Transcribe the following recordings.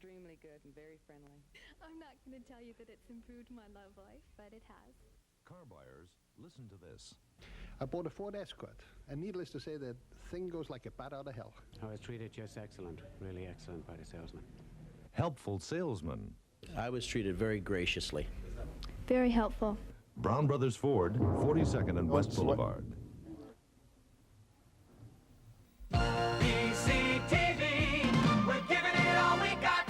extremely good and very friendly. I'm not going to tell you that it's improved my love life, but it has. Car buyers, listen to this. I bought a Ford Escort, and needless to say, the thing goes like a bat out of hell. I was treated just excellent, really excellent by the salesman. Helpful salesman. I was treated very graciously. Very helpful. Brown Brothers Ford, 42nd and West Boulevard. BCTV, we're giving it all we got.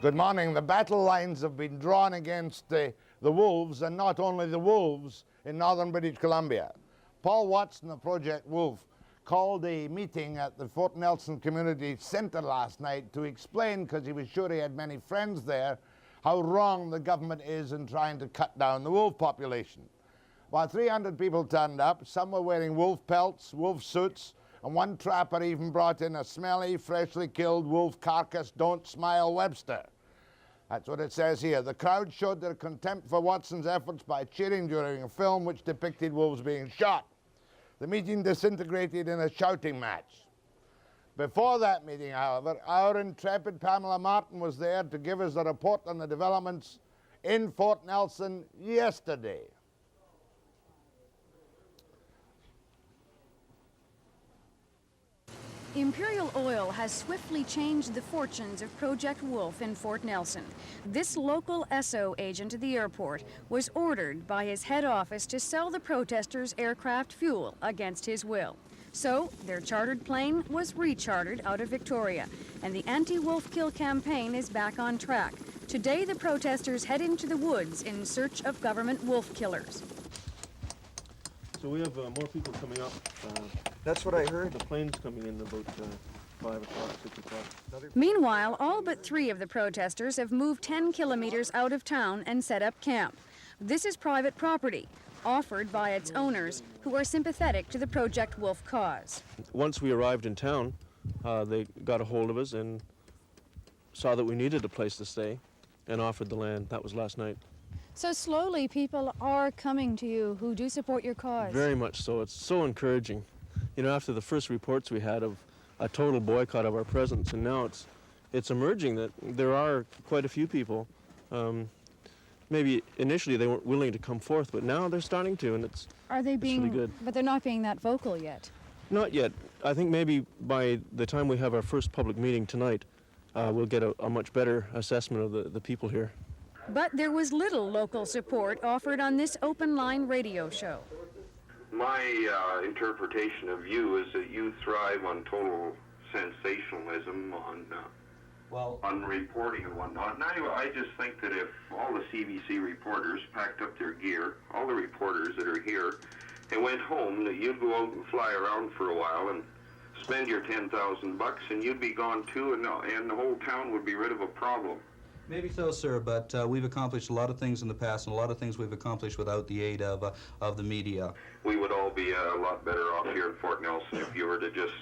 Good morning. The battle lines have been drawn against the wolves, and not only the wolves in northern British Columbia. Paul Watson of Project Wolf called a meeting at the Fort Nelson Community Centre last night to explain, because he was sure he had many friends there, how wrong the government is in trying to cut down the wolf population. About 300 people turned up. Some were wearing wolf pelts, wolf suits, and one trapper even brought in a smelly, freshly killed wolf carcass. Don't smile, Webster. That's what it says here. The crowd showed their contempt for Watson's efforts by cheering during a film which depicted wolves being shot. The meeting disintegrated in a shouting match. Before that meeting, however, our intrepid Pamela Martin was there to give us a report on the developments in Fort Nelson yesterday. Imperial Oil has swiftly changed the fortunes of Project Wolf in Fort Nelson. This local SO agent at the airport was ordered by his head office to sell the protesters aircraft fuel against his will. So their chartered plane was rechartered out of Victoria, and the anti-wolf kill campaign is back on track. Today the protesters head into the woods in search of government wolf killers. So we have more people coming up. That's what I heard. The plane's coming in about 5 o'clock, 6 o'clock. Meanwhile, all but 3 of the protesters have moved 10 kilometers out of town and set up camp. This is private property, offered by its owners, who are sympathetic to the Project Wolf cause. Once we arrived in town, they got a hold of us and saw that we needed a place to stay and offered the land. That was last night. So slowly people are coming to you who do support your cause. Very much so. It's so encouraging. You know, after the first reports we had of a total boycott of our presence, and now it's emerging that there are quite a few people. Maybe initially they weren't willing to come forth, but now they're starting to, and it's really good. But they're not being that vocal yet. Not yet. I think maybe by the time we have our first public meeting tonight, we'll get a much better assessment of the people here. But there was little local support offered on this open-line radio show. My interpretation of you is that you thrive on total sensationalism, on reporting and whatnot. And anyway, I just think that if all the CBC reporters packed up their gear, all the reporters that are here, and went home, that you'd go out and fly around for a while and spend your $10,000 and you'd be gone too, and the whole town would be rid of a problem. Maybe so, sir, but we've accomplished a lot of things in the past, and a lot of things we've accomplished without the aid of the media. We would all be a lot better off here in Fort Nelson if you were to just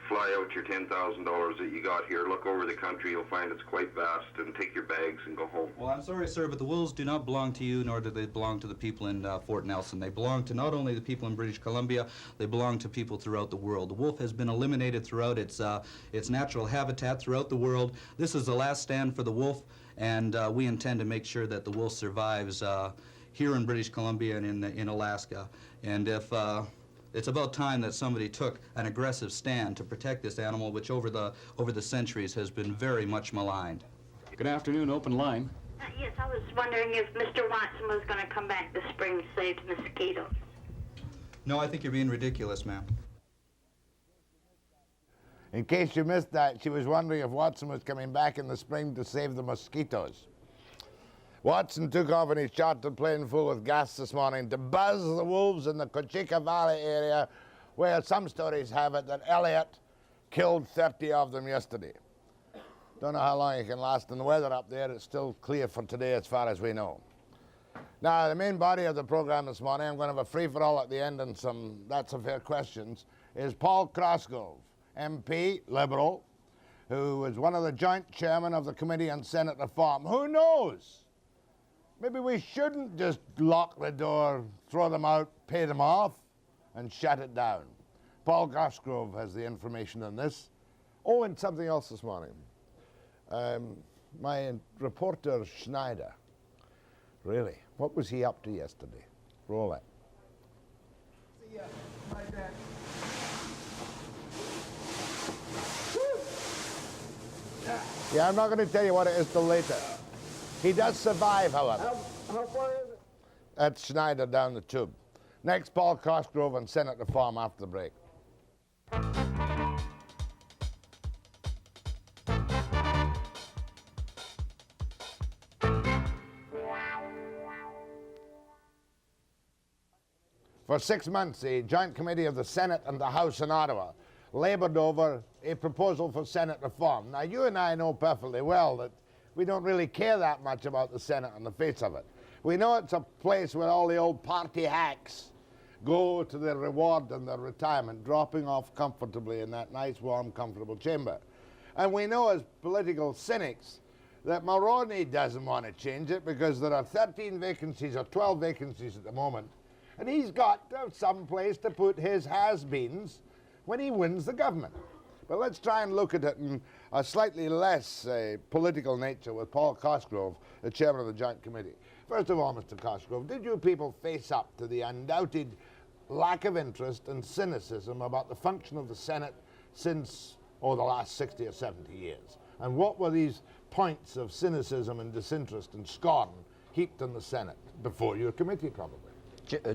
fly out your $10,000 that you got here, look over the country, you'll find it's quite vast, and take your bags and go home. Well, I'm sorry, sir, but the wolves do not belong to you, nor do they belong to the people in Fort Nelson. They belong to not only the people in British Columbia, they belong to people throughout the world. The wolf has been eliminated throughout its natural habitat throughout the world. This is the last stand for the wolf, and we intend to make sure that the wolf survives here in British Columbia and in Alaska. And if it's about time that somebody took an aggressive stand to protect this animal, which over the centuries has been very much maligned. Good afternoon, Open Line. Yes, I was wondering if Mr. Watson was going to come back this spring to save mosquitoes. No, I think you're being ridiculous, ma'am. In case you missed that, she was wondering if Watson was coming back in the spring to save the mosquitoes. Watson took off in his chartered plane full with gas this morning to buzz the wolves in the Cochica Valley area Well, some stories have it that Elliot killed 30 of them yesterday. Don't know how long it can last in the weather up there. It's still clear for today as far as we know. Now, the main body of the program this morning, I'm going to have a free-for-all at the end and some That's a Fair questions, is Paul Cosgrove, MP, Liberal, who is one of the joint chairmen of the Committee on Senate Reform. Who knows? Maybe we shouldn't just lock the door, throw them out, pay them off, and shut it down. Paul Cosgrove has the information on this. Oh, and something else this morning. My reporter Schneider, really, what was he up to yesterday? Roll it. See ya, my dad. Yeah, I'm not going to tell you what it is till later. He does survive, however. How far is it? That's Schneider down the tube. Next, Paul Cosgrove on Senate Reform after the break. For 6 months, the Joint Committee of the Senate and the House in Ottawa laboured over a proposal for Senate reform. Now, you and I know perfectly well that we don't really care that much about the Senate on the face of it. We know it's a place where all the old party hacks go to their reward and their retirement, dropping off comfortably in that nice, warm, comfortable chamber. And we know as political cynics that Mulroney doesn't want to change it because there are 13 vacancies or 12 vacancies at the moment, and he's got some place to put his has-beens when he wins the government. But let's try and look at it in a slightly less political nature with Paul Cosgrove, the chairman of the Joint Committee. First of all, Mr. Cosgrove, did you people face up to the undoubted lack of interest and cynicism about the function of the Senate since, the last 60 or 70 years? And what were these points of cynicism and disinterest and scorn heaped on the Senate before your committee, probably?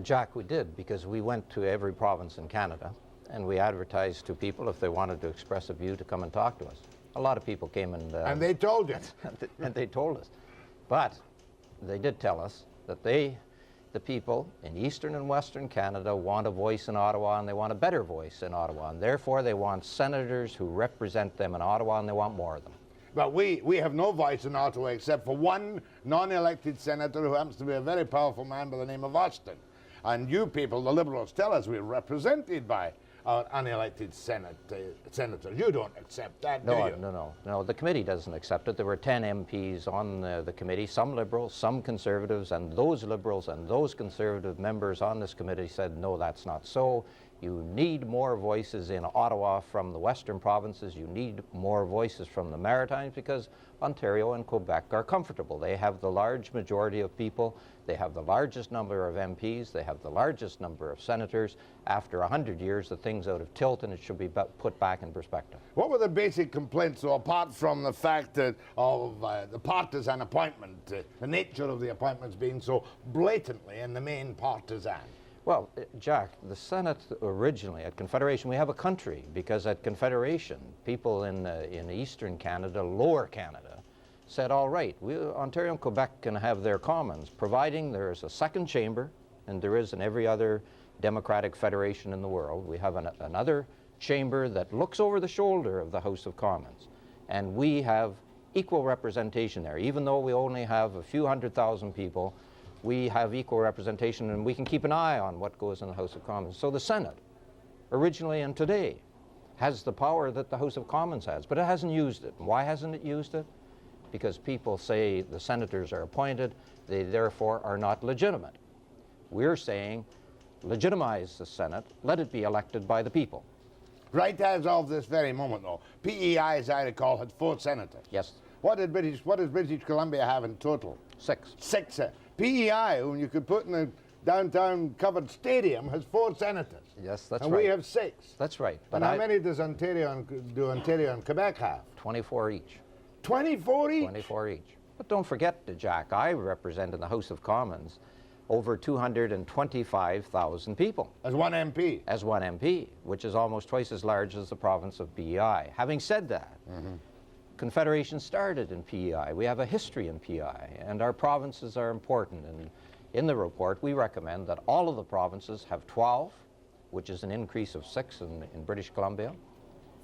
Jack, we did, because we went to every province in Canada and we advertised to people if they wanted to express a view to come and talk to us. A lot of people came and they told you. and they told us. But they did tell us that the people in Eastern and Western Canada want a voice in Ottawa, and they want a better voice in Ottawa, and therefore they want senators who represent them in Ottawa, and they want more of them. But we have no voice in Ottawa except for one non-elected senator who happens to be a very powerful man by the name of Austin. And you people, the Liberals, tell us we're represented by our unelected senators. You don't accept that, do you? No, the committee doesn't accept it. There were 10 MPs on the committee, some Liberals, some Conservatives, and those Liberals and those Conservative members on this committee said, no, that's not so. You need more voices in Ottawa from the Western provinces. You need more voices from the Maritimes because Ontario and Quebec are comfortable. They have the large majority of people. They have the largest number of MPs. They have the largest number of senators. After 100 years, the thing's out of tilt and it should be put back in perspective. What were the basic complaints, though, apart from the fact that of the partisan appointment, the nature of the appointments being so blatantly in the main partisan? Well, Jack, the Senate originally, at Confederation, we have a country, because at Confederation, people in Eastern Canada, Lower Canada, said, all right, Ontario and Quebec can have their commons, providing there is a second chamber, and there is in every other democratic federation in the world. We have another chamber that looks over the shoulder of the House of Commons, and we have equal representation there. Even though we only have a few 100,000 people, we have equal representation, and we can keep an eye on what goes in the House of Commons. So the Senate, originally and today, has the power that the House of Commons has, but it hasn't used it. Why hasn't it used it? Because people say the senators are appointed, they therefore are not legitimate. We're saying, legitimize the Senate, let it be elected by the people. Right as of this very moment, though, PEI, as I recall, had 4 senators. Yes. What does British Columbia have in total? 6. 6. PEI, whom you could put in a downtown covered stadium, has 4 senators. Yes, that's and right. And we have 6. That's right. But how many does Ontario and Quebec have? 24 each. 24 each? 24 each. But don't forget, Jack, I represent in the House of Commons over 225,000 people. As one MP? As one MP, which is almost twice as large as the province of PEI. Having said that, Confederation started in PEI. We have a history in PEI, and our provinces are important. And in the report, we recommend that all of the provinces have 12 which is an increase of 6 in British Columbia,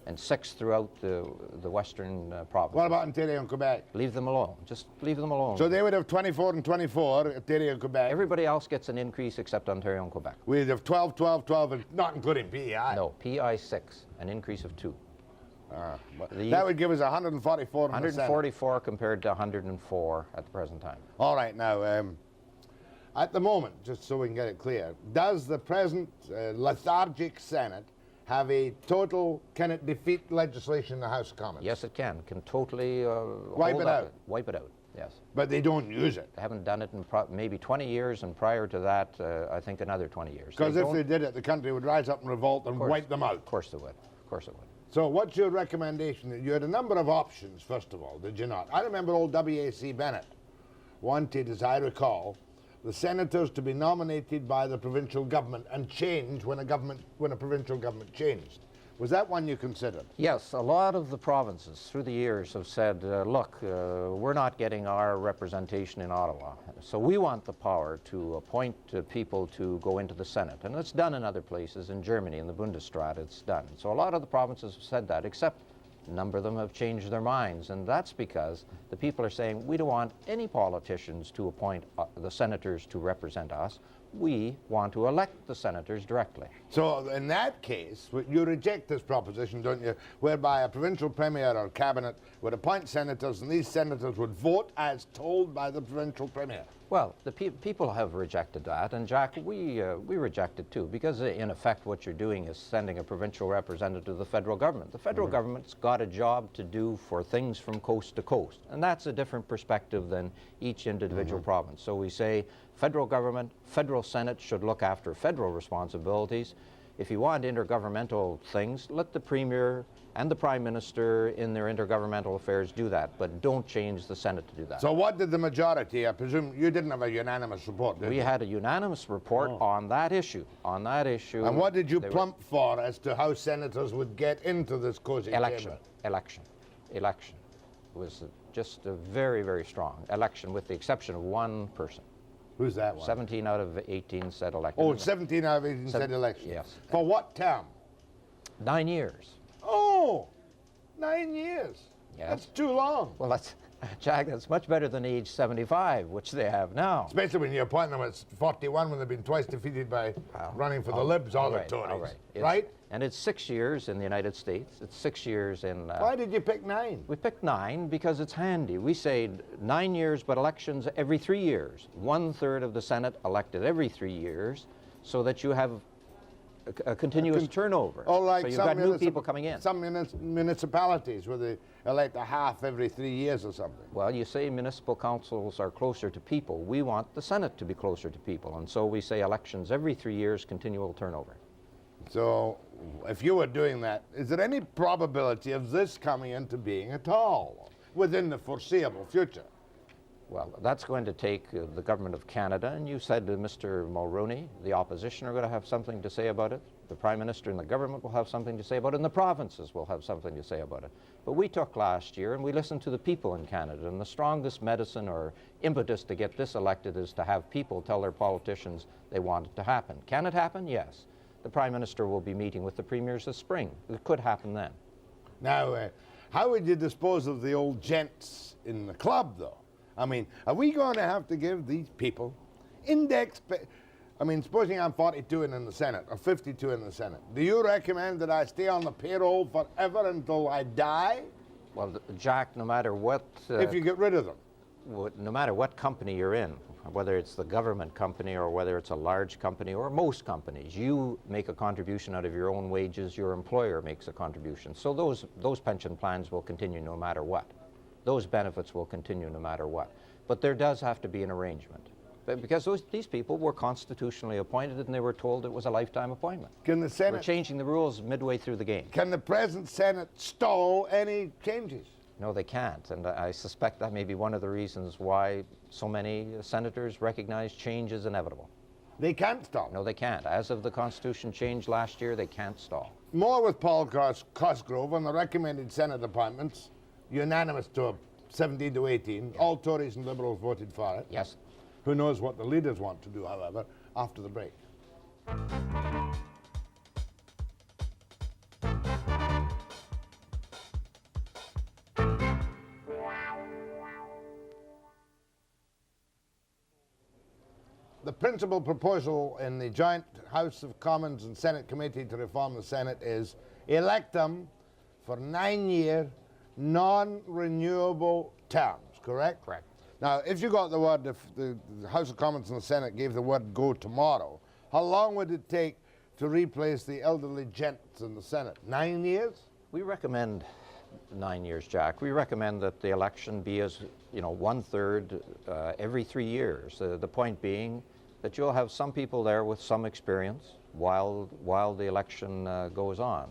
and 6 throughout the western provinces. What about Ontario and Quebec? Leave them alone. Just leave them alone. So they would have 24 and 24, Ontario and Quebec. Everybody else gets an increase except Ontario and Quebec. We'd have 12, 12, 12, and not including PEI. No, PEI 6, an increase of 2. That would give us 144 in the Senate. 144 compared to 104 at the present time. All right, now, at the moment, just so we can get it clear, does the present lethargic Senate have a total, can it defeat legislation in the House of Commons? Yes, it can totally wipe it out. Wipe it out, yes. But they don't use it. They haven't done it in maybe 20 years, and prior to that, I think another 20 years. Because if they did it, the country would rise up in revolt and wipe them out. Of course it would. Of course it would. So what's your recommendation? You had a number of options, first of all, did you not? I remember old W.A.C. Bennett wanted, as I recall, the senators to be nominated by the provincial government and change when a provincial government changed. Was that one you considered? Yes, a lot of the provinces through the years have said, look, we're not getting our representation in Ottawa, so we want the power to appoint people to go into the Senate. And it's done in other places. In Germany, in the Bundesrat, it's done. So a lot of the provinces have said that, except a number of them have changed their minds, and that's because the people are saying, we don't want any politicians to appoint the senators to represent us. We want to elect the senators directly. So in that case, you reject this proposition, don't you, whereby a provincial premier or cabinet would appoint senators, and these senators would vote as told by the provincial premier? Well, the people have rejected that, and Jack, we reject it too, because in effect what you're doing is sending a provincial representative to the federal government. The federal government's got a job to do for things from coast to coast, and that's a different perspective than each individual province. So we say federal government, federal Senate should look after federal responsibilities. If you want intergovernmental things, let the Premier and the Prime Minister in their intergovernmental affairs do that, but don't change the Senate to do that. So what did the majority, I presume you didn't have a unanimous report, did you? We had a unanimous report on that issue. And what did you plump for as to how senators would get into this cozy chamber? Election. It was just a very, very strong election, with the exception of one person. Who's that one? 17 out of 18 said elected. Oh, 17 out of 18 said election? Yes. For what term? 9 years. Oh, 9 years. Yes. That's too long. Well, that's, Jack, that's much better than age 75, which they have now. Especially when you appoint them at 41, when they've been twice defeated by running for the Libs or the Tories. Right? And it's 6 years in the United States. It's 6 years in... Why did you pick 9? We picked 9 because it's handy. We say 9 years, but elections every 3 years. 1/3 of the Senate elected every 3 years, so that you have a continuous turnover. Oh, like so you've got new people coming in. Some municipalities where they elect a half every 3 years or something. Well, you say municipal councils are closer to people. We want the Senate to be closer to people, and so we say elections every 3 years, continual turnover. So if you were doing that, is there any probability of this coming into being at all within the foreseeable future? Well, that's going to take the government of Canada, and you said to Mr. Mulroney, the opposition are going to have something to say about it. The Prime Minister and the government will have something to say about it, and the provinces will have something to say about it. But we took last year, and we listened to the people in Canada, and the strongest medicine or impetus to get this elected is to have people tell their politicians they want it to happen. Can it happen? Yes. The Prime Minister will be meeting with the premiers this spring. It could happen then. Now, how would you dispose of the old gents in the club, though? I mean, are we going to have to give these people index pay? I mean, supposing I'm 42 in the Senate, or 52 in the Senate, do you recommend that I stay on the payroll forever until I die? Well, Jack, no matter what... if you get rid of them? No matter what company you're in, whether it's the government company or whether it's a large company or most companies, you make a contribution out of your own wages, your employer makes a contribution. So those pension plans will continue no matter what. Those benefits will continue no matter what. But there does have to be an arrangement. Because these people were constitutionally appointed and they were told it was a lifetime appointment. Can the Senate... We're changing the rules midway through the game. Can the present Senate stall any changes? No, they can't, and I suspect that may be one of the reasons why so many senators recognize change as inevitable. They can't stall? No, they can't. As of the Constitution change last year, they can't stall. More with Paul Cosgrove on the recommended Senate appointments, unanimous to 17 to 18. Yeah. All Tories and Liberals voted for it. Yes. Who knows what the leaders want to do, however, after the break. the principal proposal in the joint House of Commons and Senate Committee to reform the Senate is elect them for 9-year, non-renewable terms, correct? Correct. Now, if you got the word, if the House of Commons and the Senate gave the word go tomorrow, how long would it take to replace the elderly gents in the Senate? 9 years? We recommend 9 years, Jack. We recommend that the election be as, 1/3 every 3 years. The point being that you'll have some people there with some experience while the election goes on.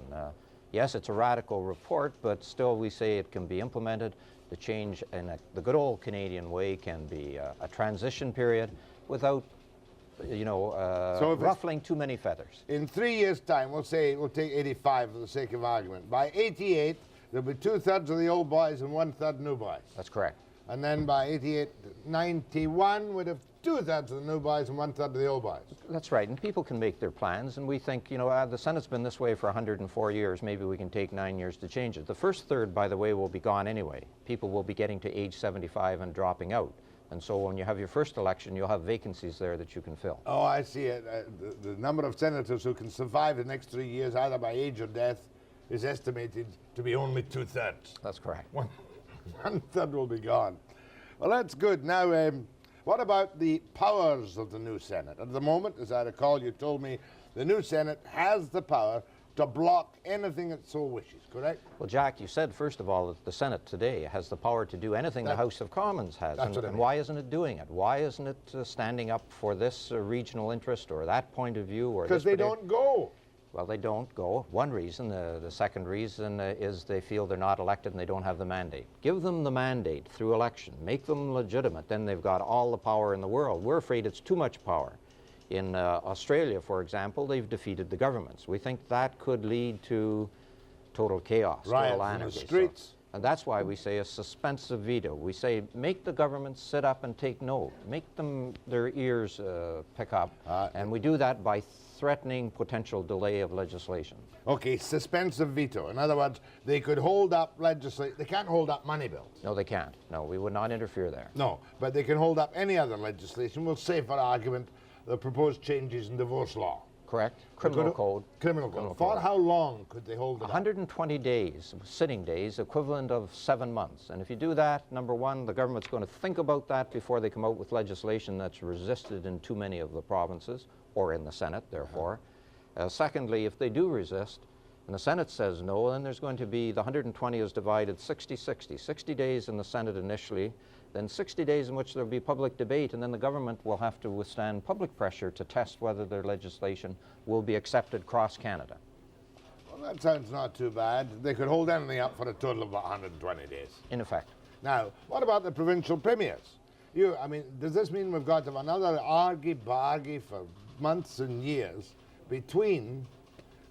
Yes, it's a radical report, but still we say it can be implemented. The change in the good old Canadian way can be a transition period without, ruffling too many feathers. In 3 years' time, we'll take 85 for the sake of argument. By 88, there'll be 2/3 of the old boys and 1/3 new boys. That's correct. And then by 88, 91, we'd have 2/3 of the new boys and 1/3 of the old boys. That's right, and people can make their plans, and we think, the Senate's been this way for 104 years, maybe we can take 9 years to change it. The first third, by the way, will be gone anyway. People will be getting to age 75 and dropping out. And so when you have your first election, you'll have vacancies there that you can fill. Oh, I see it. The number of senators who can survive the next 3 years, either by age or death, is estimated to be only 2/3. That's correct. 1/3 will be gone. Well, that's good. Now, what about the powers of the new Senate? At the moment, as I recall, you told me the new Senate has the power to block anything it so wishes, correct? Well, Jack, you said, first of all, that the Senate today has the power to do anything the House of Commons has. And why isn't it doing it? Why isn't it standing up for this regional interest or that point of view? Because they don't go. Well, they don't go. One reason. The second reason is they feel they're not elected and they don't have the mandate. Give them the mandate through election. Make them legitimate. Then they've got all the power in the world. We're afraid it's too much power. In Australia, for example, they've defeated the governments. We think that could lead to total chaos, total anarchy. In the streets. And that's why we say a suspensive veto. We say make the government sit up and take note. Make them their ears pick up. And we do that by threatening potential delay of legislation. Okay, suspensive veto. In other words, they could hold up legislation. They can't hold up money bills. No, they can't. No, we would not interfere there. No, but they can hold up any other legislation. We'll say, for argument, the proposed changes in divorce law. Correct. Criminal code. Criminal code. For how long could they hold it 120 days, sitting days, equivalent of 7 months. And if you do that, number one, the government's going to think about that before they come out with legislation that's resisted in too many of the provinces, or in the Senate, therefore. Secondly, if they do resist, and the Senate says no, then there's going to be, the 120 is divided 60-60. 60 days in the Senate initially, then 60 days in which there will be public debate, and then the government will have to withstand public pressure to test whether their legislation will be accepted across Canada. Well, that sounds not too bad. They could hold anything up for a total of 120 days. In effect. Now, what about the provincial premiers? Does this mean we've got to have another argy-bargy for months and years between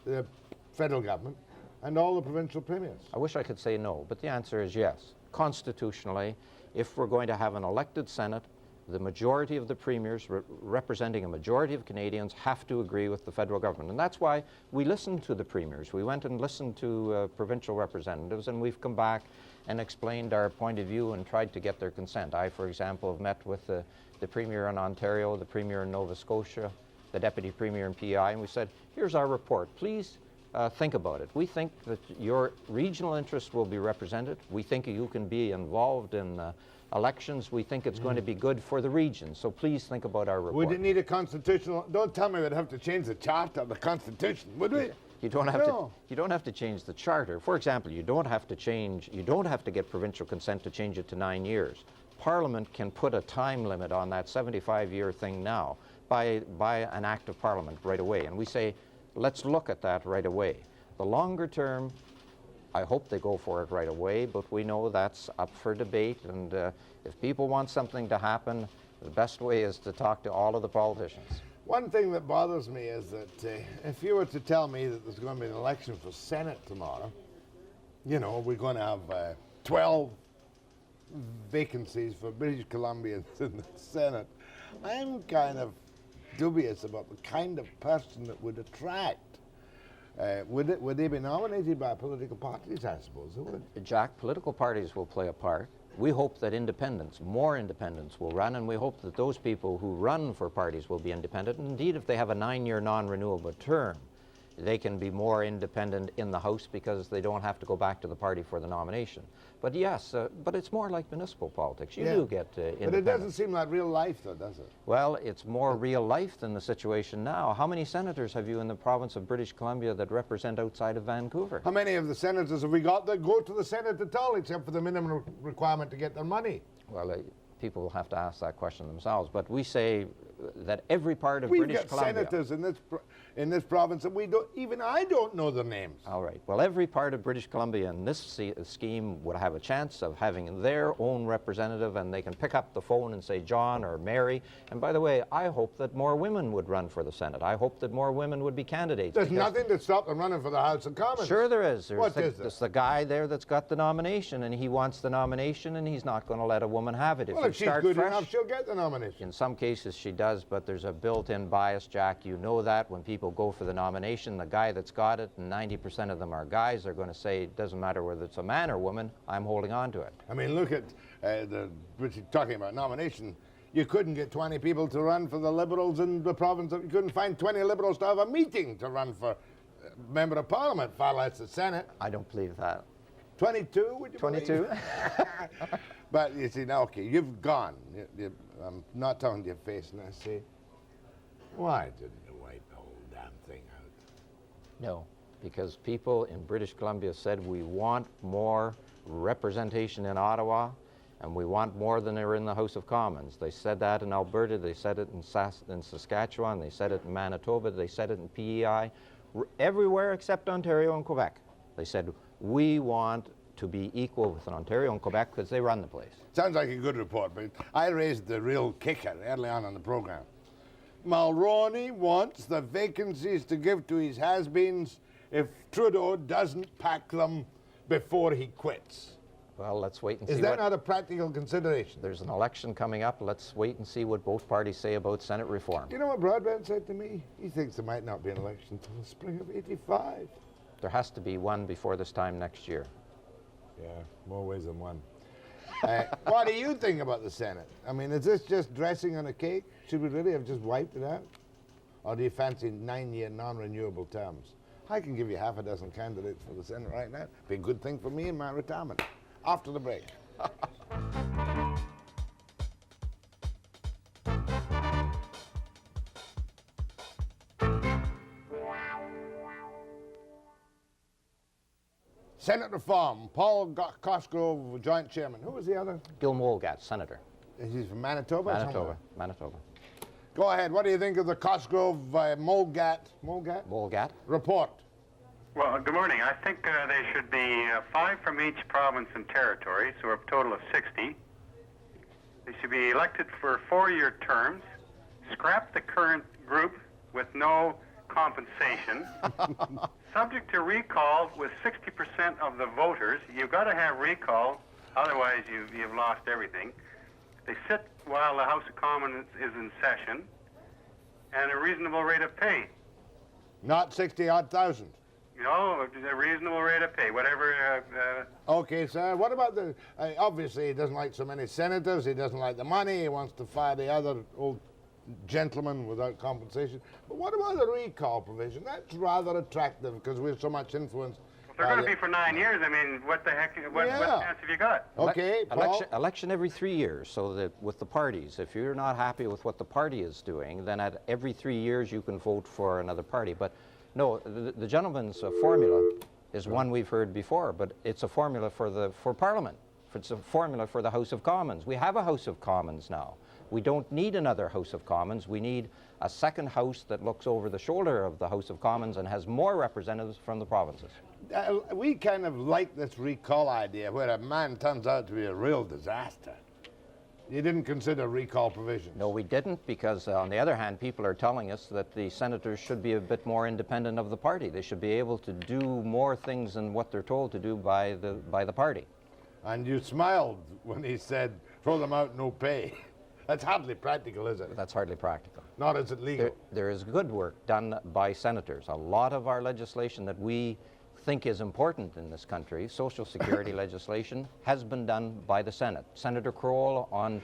the federal government and all the provincial premiers? I wish I could say no, but the answer is yes. Constitutionally, if we're going to have an elected Senate, the majority of the premiers representing a majority of Canadians have to agree with the federal government. And that's why we listened to the premiers. We went and listened to provincial representatives, and we've come back and explained our point of view and tried to get their consent. I, for example, have met with the Premier in Ontario, the Premier in Nova Scotia, the Deputy Premier in PEI, and we said, here's our report. Please think about it. We think that your regional interests will be represented. We think you can be involved in elections. We think it's going to be good for the region. So please think about our report. Would it need a constitutional? Don't tell me we'd have to change the charter of the Constitution, would we? You don't have to. You don't have to change the charter. For example, you don't have to change. You don't have to get provincial consent to change it to 9 years. Parliament can put a time limit on that 75-year thing now by an act of Parliament right away. And we say, let's look at that right away. The longer term, I hope they go for it right away, but we know that's up for debate. And if people want something to happen, the best way is to talk to all of the politicians. One thing that bothers me is that if you were to tell me that there's going to be an election for Senate tomorrow, we're going to have 12 vacancies for British Columbians in the Senate, I'm kind of dubious about the kind of person that would attract. Would they be nominated by political parties, I suppose? Jack, political parties will play a part. we hope that independents, more independents will run, and we hope that those people who run for parties will be independent. And indeed, if they have a 9-year non-renewable term, they can be more independent in the House because they don't have to go back to the party for the nomination. But yes, but it's more like municipal politics. You do get independence. But it doesn't seem like real life, though, does it? Well, it's more real life than the situation now. How many senators have you in the province of British Columbia that represent outside of Vancouver? How many of the senators have we got that go to the Senate at all, except for the minimum requirement to get their money? Well, people will have to ask that question themselves. But we say that every part of We've British got Columbia... senators in this province, and we don't, even I don't know their names. All right. Well, every part of British Columbia in this scheme would have a chance of having their own representative, and they can pick up the phone and say John or Mary. And by the way, I hope that more women would run for the Senate. I hope that more women would be candidates. There's nothing to stop them running for the House of Commons. Sure there is. There's the guy there that's got the nomination, and he wants the nomination, and he's not going to let a woman have it. Well, if she's good enough, she'll get the nomination. In some cases she does, but there's a built-in bias, Jack. You know that when people go for the nomination, the guy that's got it, and 90% of them are guys, they're going to say, it doesn't matter whether it's a man or woman, I'm holding on to it. I mean, look at talking about nomination. You couldn't get 20 people to run for the Liberals in the province. You couldn't find 20 Liberals to have a meeting to run for Member of Parliament, far less the Senate. I don't believe that. 22, would you 22? believe? But you see, now, okay, you've gone. I'm not talking to your face, and I say, why didn't you wipe the whole damn thing out? No, because people in British Columbia said we want more representation in Ottawa, and we want more than are in the House of Commons. They said that in Alberta, they said it in Saskatchewan, they said it in Manitoba, they said it in PEI, everywhere except Ontario and Quebec. They said, we want to be equal with Ontario and Quebec because they run the place. Sounds like a good report, but I raised the real kicker early on in the program. Mulroney wants the vacancies to give to his has-beens if Trudeau doesn't pack them before he quits. Well, let's wait and see. Is that not a practical consideration? There's an election coming up. Let's wait and see what both parties say about Senate reform. You know what Broadbent said to me? He thinks there might not be an election until the spring of '85. There has to be one before this time next year. Yeah, more ways than one. What do you think about the Senate? I mean, is this just dressing on a cake? Should we really have just wiped it out? Or do you fancy 9-year non-renewable terms? I can give you half a dozen candidates for the Senate right now. Be a good thing for me in my retirement. After the break. Senate reform. Paul Cosgrove, joint chairman. Who was the other? Gil Molgat, senator. He's from Manitoba? Manitoba. Go ahead. What do you think of the Cosgrove Molgat report? Well, good morning. I think there should be 5 from each province and territory, so a total of 60. They should be elected for 4-year terms, scrap the current group with no compensation, subject to recall with 60% of the voters. You've got to have recall, otherwise you've lost everything. They sit while the House of Commons is in session, and a reasonable rate of pay. Not 60-odd thousand. No, a reasonable rate of pay, whatever. Okay, sir. What about the... obviously, he doesn't like so many senators. He doesn't like the money. He wants to fire the other old gentlemen without compensation. But what about the recall provision? That's rather attractive because we have so much influence. They're going to be for 9 years. I mean, what the heck? What chance have you got? Okay, election every 3 years, so that with the parties, if you're not happy with what the party is doing, then at every 3 years you can vote for another party. But no, the gentleman's formula is one we've heard before, but it's a formula for Parliament. It's a formula for the House of Commons. We have a House of Commons now. We don't need another House of Commons. We need a second House that looks over the shoulder of the House of Commons and has more representatives from the provinces. We kind of like this recall idea where a man turns out to be a real disaster. You didn't consider recall provisions? No, we didn't, because on the other hand, people are telling us that the senators should be a bit more independent of the party. They should be able to do more things than what they're told to do by the party. And you smiled when he said, throw them out, no pay. That's hardly practical, is it? That's hardly practical. Nor is it legal. There is good work done by senators. A lot of our legislation that we think is important in this country, Social Security legislation, has been done by the Senate. Senator Kroll on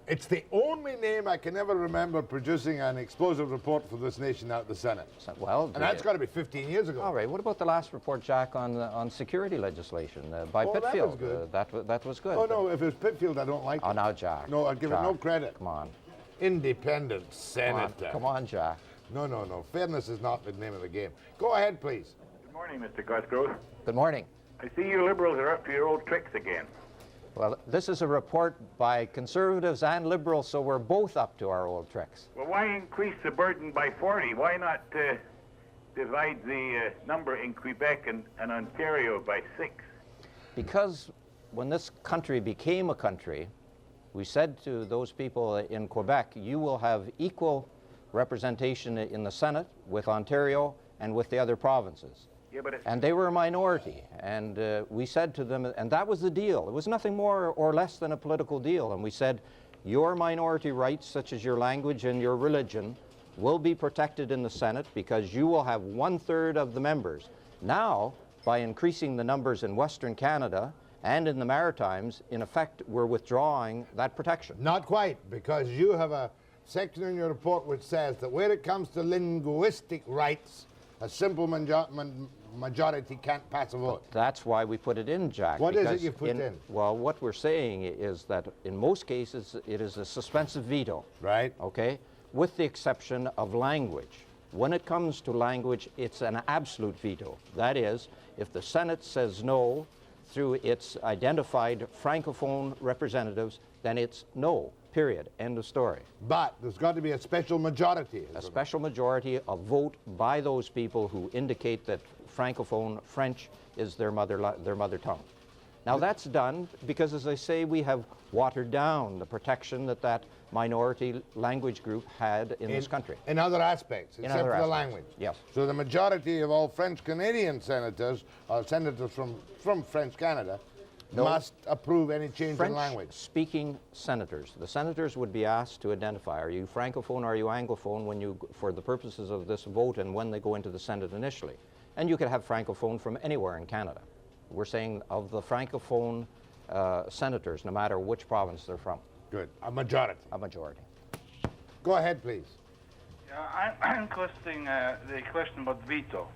It's the only name I can ever remember producing an explosive report for this nation out of the Senate. Well, and that's got to be 15 years ago. All right. What about the last report, Jack, on security legislation by Pitfield? That was good. Oh no, if it was Pitfield, I don't like it. Oh, now, Jack. No, I'd give it no credit. Come on. Independent senator. Come on, Jack. No. Fairness is not the name of the game. Go ahead, please. Good morning, Mr. Cosgrove. Good morning. I see you Liberals are up to your old tricks again. Well, this is a report by Conservatives and Liberals, so we're both up to our old tricks. Well, why increase the burden by 40? Why not divide the number in Quebec and Ontario by 6? Because when this country became a country, we said to those people in Quebec, you will have equal representation in the Senate with Ontario and with the other provinces. Yeah, but and they were a minority, and we said to them, and that was the deal. It was nothing more or less than a political deal, and we said, your minority rights, such as your language and your religion, will be protected in the Senate because you will have 1/3 of the members. Now, by increasing the numbers in Western Canada and in the Maritimes, in effect, we're withdrawing that protection. Not quite, because you have a section in your report which says that where it comes to linguistic rights, a simple majority can't pass a vote. But that's why we put it in, Jack. What is it you put in? Well, what we're saying is that in most cases it is a suspensive veto. Right. Okay? With the exception of language. When it comes to language, it's an absolute veto. That is, if the Senate says no through its identified Francophone representatives, then it's no. Period. End of story. But there's got to be a special majority. A special majority, a vote by those people who indicate that Francophone French is their mother tongue. Now that's done because, as I say, we have watered down the protection that minority language group had in this country. In other aspects, except for the language. Yes. So the majority of all French-Canadian senators, or senators from French Canada, must approve any change in language. French-speaking senators. The senators would be asked to identify, are you Francophone or are you Anglophone for the purposes of this vote and when they go into the Senate initially. And you could have Francophone from anywhere in Canada. We're saying of the Francophone senators, no matter which province they're from. Good. A majority. A majority. Go ahead, please. Yeah, I'm questioning the question about veto.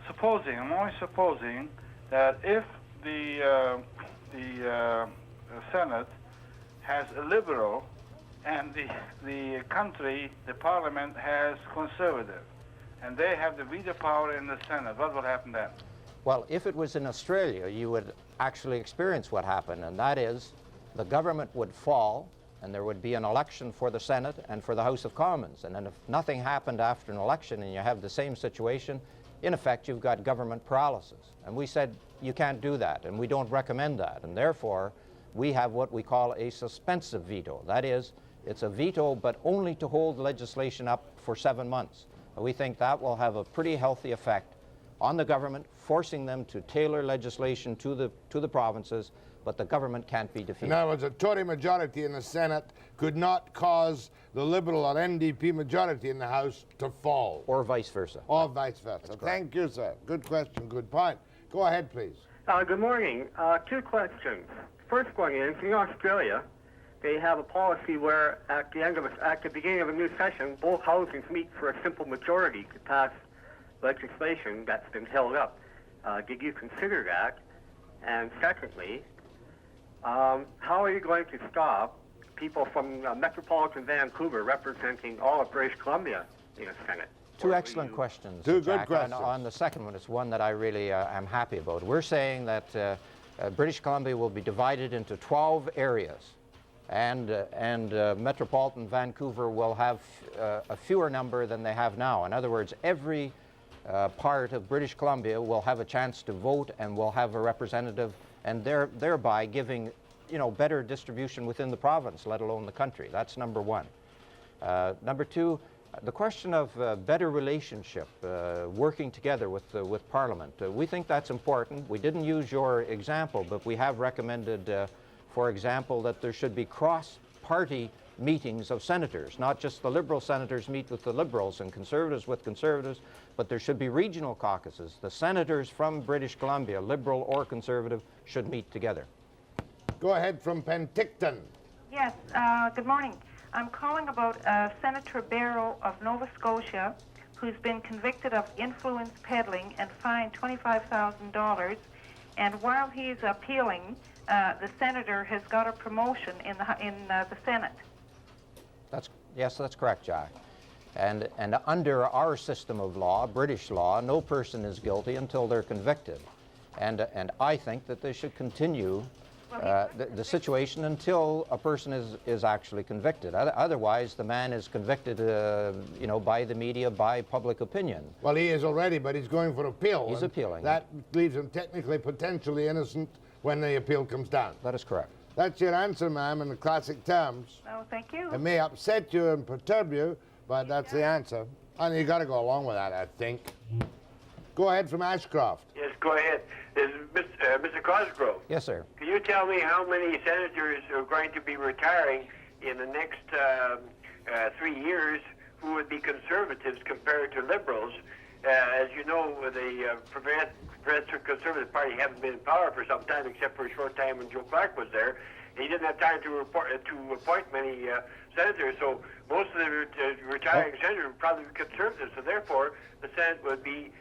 I'm only supposing that if the Senate has a liberal and the country, the parliament has conservative, and they have the veto power in the Senate, what will happen then? Well, if it was in Australia, you would actually experience what happened, and that is the government would fall and there would be an election for the Senate and for the House of Commons. And then if nothing happened after an election and you have the same situation, in effect, you've got government paralysis. And we said, you can't do that, and we don't recommend that. And therefore, we have what we call a suspensive veto. That is, it's a veto, but only to hold legislation up for 7 months. And we think that will have a pretty healthy effect on the government, forcing them to tailor legislation to the provinces, but the government can't be defeated. In other words, a Tory majority in the Senate could not cause the Liberal or NDP majority in the House to fall. Or vice versa. Or vice versa. Thank you, sir. Good question, good point. Go ahead, please. Good morning. 2 questions. First one is, in Australia, they have a policy where at the beginning of a new session, both houses meet for a simple majority to pass legislation that's been held up. Did you consider that? And secondly, how are you going to stop people from metropolitan Vancouver representing all of British Columbia in the Senate? 2 excellent questions. Two good Jack. questions. On the second one, it's one that I really am happy about. We're saying that British Columbia will be divided into 12 areas, and metropolitan Vancouver will have a fewer number than they have now. In other words, every part of British Columbia will have a chance to vote and will have a representative, and thereby giving, better distribution within the province, let alone the country. That's number one. Number 2, the question of better relationship, working together with Parliament. We think that's important. We didn't use your example, but we have recommended, for example, that there should be cross-party meetings of senators. Not just the Liberal senators meet with the Liberals and Conservatives with Conservatives, but there should be regional caucuses. The senators from British Columbia, Liberal or Conservative, should meet together. Go ahead from Penticton. Yes, good morning. I'm calling about Senator Barrow of Nova Scotia, who's been convicted of influence peddling and fined $25,000. And while he's appealing, the senator has got a promotion in the Senate. Yes, that's correct, Jack. And under our system of law, British law, no person is guilty until they're convicted. And I think that they should continue the situation until a person is actually convicted. Otherwise, the man is convicted, by the media, by public opinion. Well, he is already, but he's going for appeal. He's appealing. That leaves him technically potentially innocent when the appeal comes down. That is correct. That's your answer, ma'am, in the classic terms. Oh, thank you. It may upset you and perturb you, but that's the answer. And you got to go along with that, I think. Go ahead from Ashcroft. Yes, go ahead. This is Mr. Cosgrove. Yes, sir. Can you tell me how many senators are going to be retiring in the next 3 years who would be conservatives compared to liberals? As you know, the Progressive Conservative Party haven't been in power for some time, except for a short time when Joe Clark was there. And he didn't have time to appoint many senators, so most of the retiring senators would probably be conservatives. So therefore, the Senate would be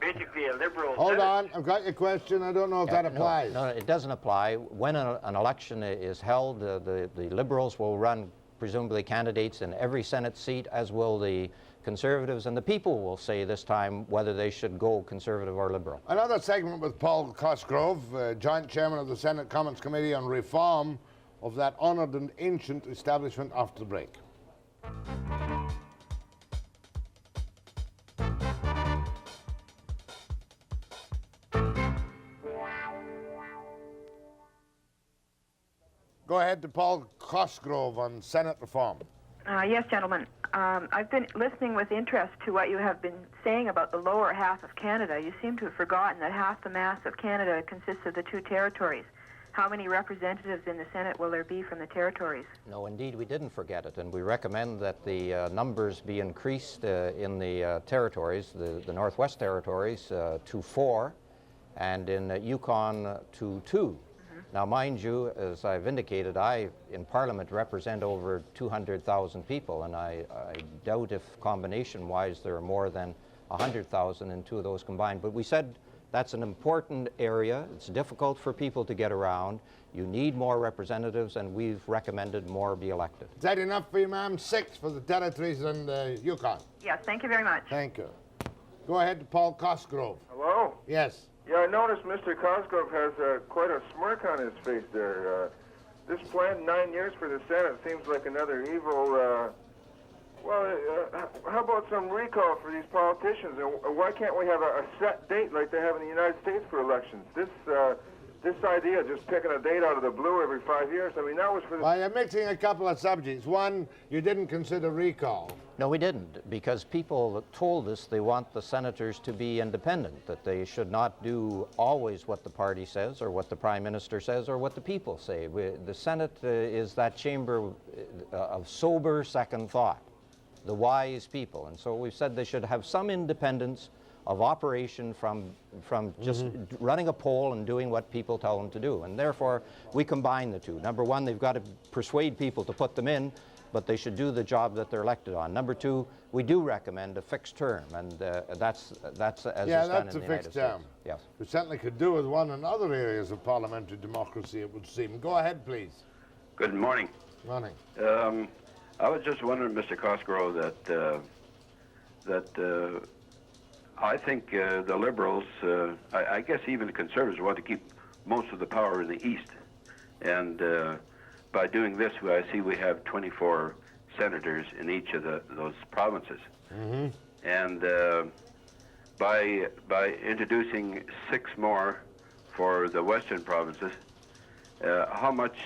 basically a liberal. Hold Senate. on, I've got your question. I don't know if that applies. No, it doesn't apply. When an election is held, the Liberals will run presumably candidates in every Senate seat, as will the Conservatives, and the people will say this time whether they should go Conservative or Liberal. Another segment with Paul Cosgrove, Joint Chairman of the Senate Commons Committee on Reform of that honoured and ancient establishment after the break. Go ahead to Paul Cosgrove on Senate reform. Yes, gentlemen. I've been listening with interest to what you have been saying about the lower half of Canada. You seem to have forgotten that half the mass of Canada consists of the two territories. How many representatives in the Senate will there be from the territories? No, indeed, we didn't forget it, and we recommend that the numbers be increased in the territories, the Northwest Territories, to 4, and in Yukon to 2. Now, mind you, as I've indicated, I, in Parliament, represent over 200,000 people, and I doubt if combination-wise there are more than 100,000 in two of those combined. But we said that's an important area. It's difficult for people to get around. You need more representatives, and we've recommended more be elected. Is that enough for you, ma'am? 6 for the territories and Yukon. Yes, thank you very much. Thank you. Go ahead to Paul Cosgrove. Hello? Yes. Yeah, I noticed Mr. Cosgrove has quite a smirk on his face there. This plan, 9 years for the Senate, seems like another evil... how about some recall for these politicians? Why can't we have a set date like they have in the United States for elections? This idea of just picking a date out of the blue every 5 years, I mean, that was for the... Well, you're mixing a couple of subjects. One, you didn't consider recall. No, we didn't, because people told us they want the senators to be independent, that they should not do always what the party says or what the Prime Minister says or what the people say. The Senate is that chamber of sober second thought, the wise people. And so we've said they should have some independence of operation from just running a poll and doing what people tell them to do. And therefore, we combine the two. Number one, they've got to persuade people to put them in, but they should do the job that they're elected on. Number two, we do recommend a fixed term, and that's as it's done in the United States. Yeah, that's a fixed term. Yes. We certainly could do with one in other areas of parliamentary democracy, it would seem. Go ahead, please. Good morning. Morning. I was just wondering, Mr. Cosgrove, that I think the Liberals, I guess even the Conservatives, want to keep most of the power in the East. And by doing this, I see we have 24 senators in each of those provinces. And by introducing 6 more for the Western provinces, how much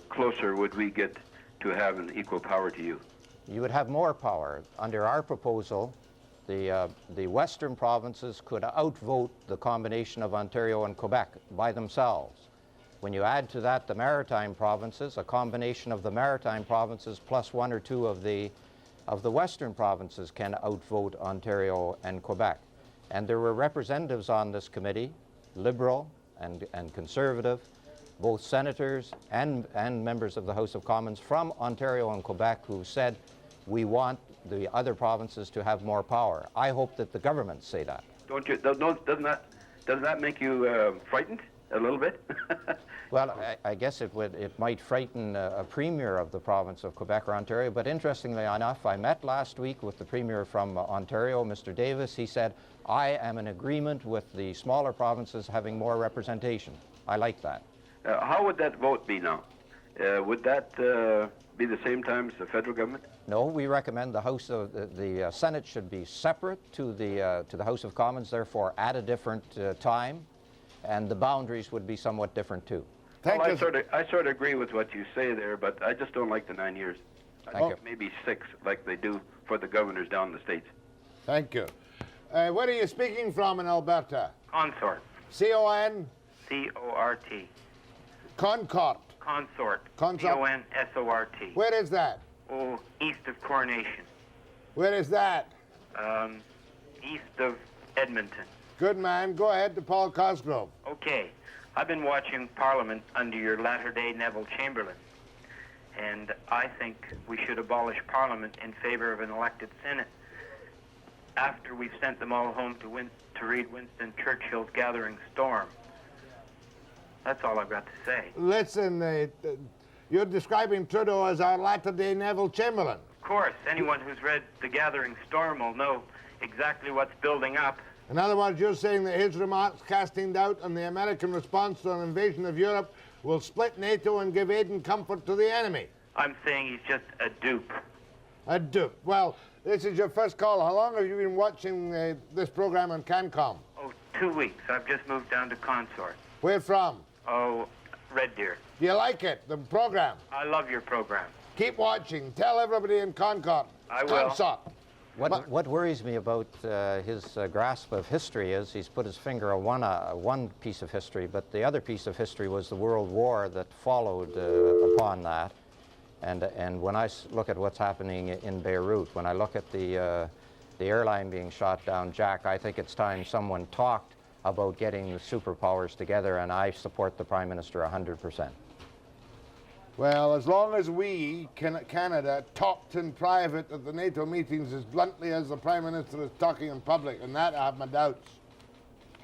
closer would we get to having equal power to you? You would have more power. Under our proposal, the Western provinces could outvote the combination of Ontario and Quebec by themselves. When you add to that the maritime provinces, a combination of the maritime provinces plus one or two of the western provinces can outvote Ontario and Quebec. And there were representatives on this committee, Liberal and Conservative, both senators and members of the House of Commons from Ontario and Quebec, who said, we want the other provinces to have more power. I hope that the governments say that. Don't you? Doesn't that make you frightened a little bit? Well, I guess it might frighten a premier of the province of Quebec or Ontario, but interestingly enough, I met last week with the premier from Ontario, Mr. Davis. He said, I am in agreement with the smaller provinces having more representation. I like that. How would that vote be now? Would that be the same time as the federal government? No, we recommend the Senate should be separate to the House of Commons, therefore at a different time, and the boundaries would be somewhat different too. Well, I sort of agree with what you say there, but I just don't like the 9 years. I think maybe 6, like they do for the governors down in the States. Thank you. Where are you speaking from in Alberta? Consort. C-O-N? C-O-R-T. Concord. Consort. Consort. C-O-N-S-O-R-T. Where is that? Oh, east of Coronation. Where is that? East of Edmonton. Good man. Go ahead to Paul Cosgrove. Okay. I've been watching Parliament under your latter-day Neville Chamberlain, and I think we should abolish Parliament in favor of an elected Senate. After we've sent them all home to read Winston Churchill's Gathering Storm. That's all I've got to say. Listen, you're describing Trudeau as our latter-day Neville Chamberlain. Of course, anyone who's read The Gathering Storm will know exactly what's building up. In other words, you're saying that his remarks casting doubt on the American response to an invasion of Europe will split NATO and give aid and comfort to the enemy. I'm saying he's just a dupe. A dupe. Well, this is your first call. How long have you been watching this program on CanCom? Oh, 2 weeks. I've just moved down to Consort. Where from? Oh, Red Deer. Do you like it, the program? I love your program. Keep watching. Tell everybody in Concord. I will. Consort. What worries me about his grasp of history is he's put his finger on one piece of history, but the other piece of history was the World War that followed upon that. And when I look at what's happening in Beirut, when I look at the airline being shot down, Jack, I think it's time someone talked about getting the superpowers together, and I support the Prime Minister 100%. Well, as long as we, Canada, talked in private at the NATO meetings as bluntly as the Prime Minister is talking in public, and that I have my doubts.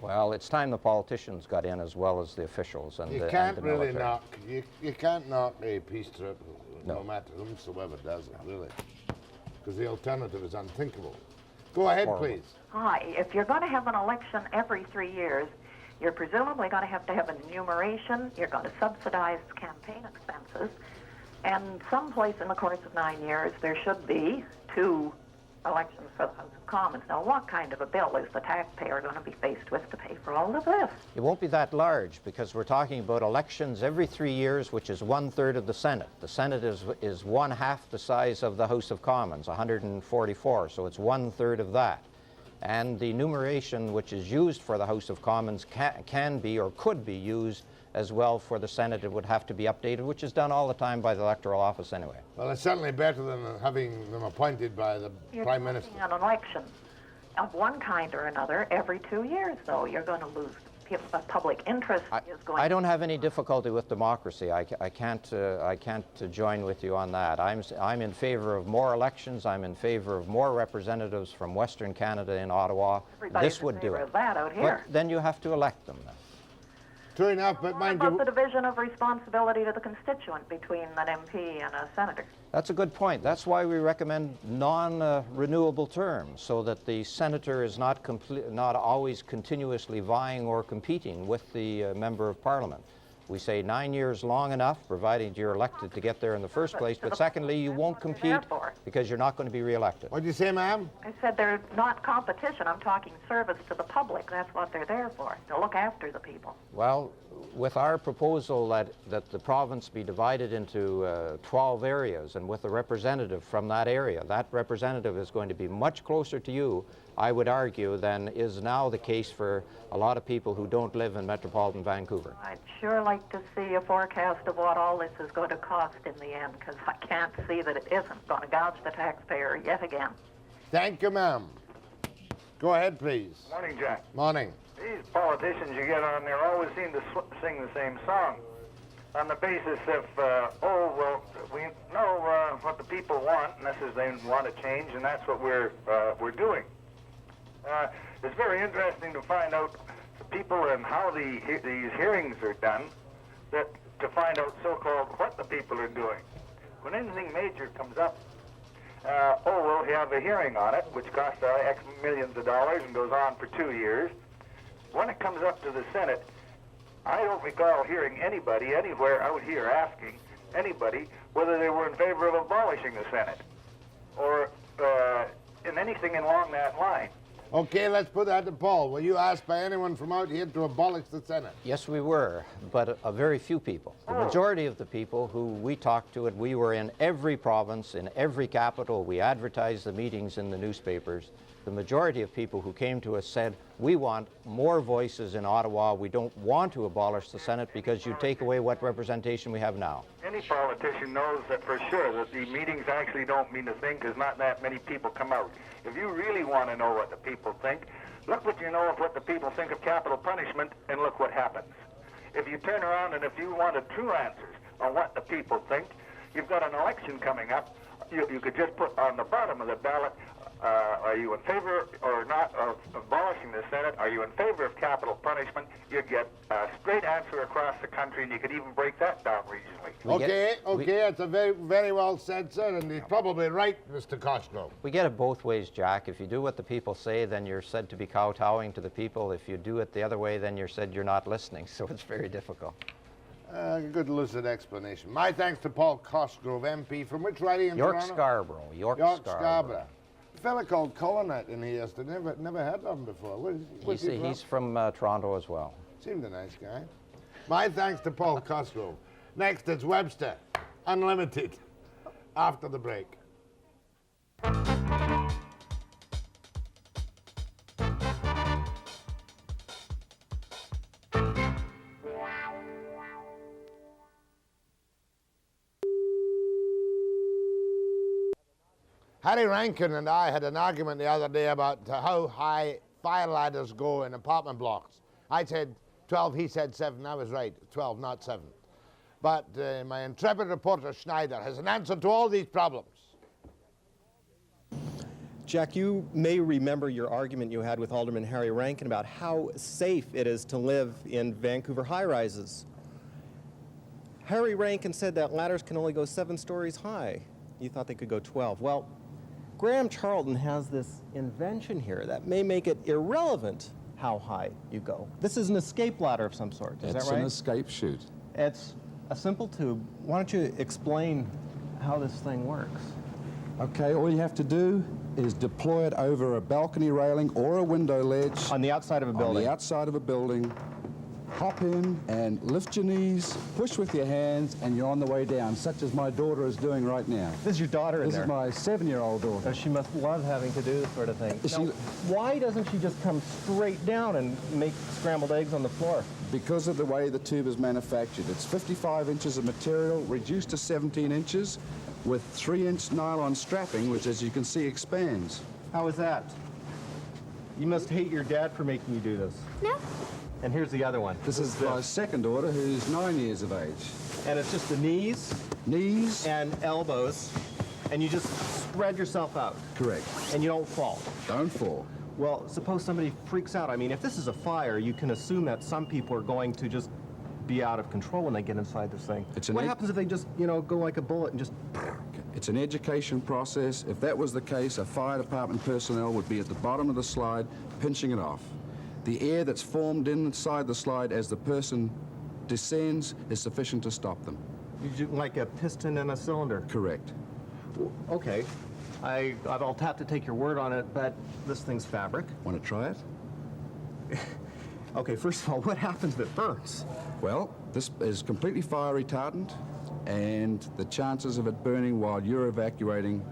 Well, it's time the politicians got in as well as the officials and you can't really knock. You can't knock a peace trip, no matter whomsoever does it, really, because the alternative is unthinkable. Go ahead, please. Hi. If you're going to have an election every 3 years, you're presumably going to have an enumeration. You're going to subsidize campaign expenses. And someplace in the course of 9 years, there should be 2 elections for the House of Commons. Now, what kind of a bill is the taxpayer going to be faced with to pay for all of this? It won't be that large, because we're talking about elections every 3 years, which is 1/3 of the Senate. The Senate is 1/2 the size of the House of Commons, 144, so it's 1/3 of that. And the numeration which is used for the House of Commons can be or could be used as well for the Senate. It would have to be updated, which is done all the time by the electoral office anyway. Well, it's certainly better than having them appointed by the Prime Minister. An election of one kind or another every 2 years, though. You're going to lose. Public interest is going. I don't have any difficulty with democracy. I can't join with you on that. I'm in favor of more elections. I'm in favor of more representatives from Western Canada in Ottawa. Everybody's this would in do favor it. of that out here. But then you have to elect them. True enough, but mind you, about the division of responsibility to the constituent between an MP and a senator. That's a good point. That's why we recommend non-renewable terms, so that the senator is not always continuously vying or competing with the member of Parliament. We say 9 years long enough, provided you're elected to get there in the first place, but secondly, you won't compete because you're not going to be re-elected. What did you say, ma'am? I said they're not competition. I'm talking service to the public. That's what they're there for, to look after the people. Well, with our proposal that the province be divided into 12 areas, and with a representative from that area, that representative is going to be much closer to you, I would argue, than is now the case for a lot of people who don't live in metropolitan Vancouver. I'd sure like to see a forecast of what all this is going to cost in the end, because I can't see that it isn't going to gouge the taxpayer yet again. Thank you, ma'am. Go ahead, please. Morning, Jack. Morning. These politicians you get on there always seem to sing the same song on the basis of, we know what the people want, and this is they want to change, and that's what we're doing. It's very interesting to find out the people and how these hearings are done, to find out so-called what the people are doing. When anything major comes up, we'll have a hearing on it, which costs X millions of dollars and goes on for 2 years. When it comes up to the Senate, I don't recall hearing anybody anywhere out here asking anybody whether they were in favor of abolishing the Senate or in anything along that line. Okay, let's put that to Paul. Were you asked by anyone from out here to abolish the Senate? Yes, we were, but a very few people. The majority of the people who we talked to, and we were in every province, in every capital, we advertised the meetings in the newspapers. The majority of people who came to us said, we want more voices in Ottawa. We don't want to abolish the Senate because you take away what representation we have now. Any politician knows that for sure that the meetings actually don't mean a thing because not that many people come out. If you really want to know what the people think, look what you know of what the people think of capital punishment and look what happens. If you turn around and if you wanted true answers on what the people think, you've got an election coming up. You could just put on the bottom of the ballot, are you in favor or not of abolishing the Senate? Are you in favor of capital punishment? You'd get a straight answer across the country, and you could even break that down regionally. Okay, it's a very, very well said, sir, and he's probably right, Mr. Cosgrove. We get it both ways, Jack. If you do what the people say, then you're said to be kowtowing to the people. If you do it the other way, then you're said you're not listening, so it's very difficult. Good lucid explanation. My thanks to Paul Cosgrove, MP, from which riding in York-Scarborough. York-Scarborough. A fella called Colonat in here yesterday. Never heard of him before. Where's he from? He's from Toronto as well. Seemed a nice guy. My thanks to Paul Cosgrove. Next, it's Webster, Unlimited, after the break. Harry Rankin and I had an argument the other day about how high fire ladders go in apartment blocks. I said 12, he said 7. I was right, 12, not 7. But my intrepid reporter Schneider has an answer to all these problems. Jack, you may remember your argument you had with Alderman Harry Rankin about how safe it is to live in Vancouver high-rises. Harry Rankin said that ladders can only go 7 stories high. You thought they could go 12. Well, Graham Charlton has this invention here that may make it irrelevant how high you go. This is an escape ladder of some sort, is that right? It's an escape chute. It's a simple tube. Why don't you explain how this thing works? Okay, all you have to do is deploy it over a balcony railing or a window ledge. On the outside of a building? On the outside of a building. Hop in and lift your knees, push with your hands, and you're on the way down, such as my daughter is doing right now. This is your daughter in there? This is my 7-year-old daughter. Oh, she must love having to do this sort of thing. Now, why doesn't she just come straight down and make scrambled eggs on the floor? Because of the way the tube is manufactured. It's 55 inches of material reduced to 17 inches with 3-inch nylon strapping, which, as you can see, expands. How is that? You must hate your dad for making you do this. No. And here's the other one. This is my second daughter, who's 9 years of age. And it's just the knees? Knees. And elbows. And you just spread yourself out. Correct. And you don't fall. Don't fall. Well, suppose somebody freaks out. I mean, if this is a fire, you can assume that some people are going to just be out of control when they get inside this thing. What happens if they just, go like a bullet and just... It's an education process. If that was the case, a fire department personnel would be at the bottom of the slide, pinching it off. The air that's formed inside the slide as the person descends is sufficient to stop them. Like a piston in a cylinder? Correct. Okay. I'll have to take your word on it, but this thing's fabric. Want to try it? Okay, first of all, what happens if it burns? Well, this is completely fire retardant, and the chances of it burning while you're evacuating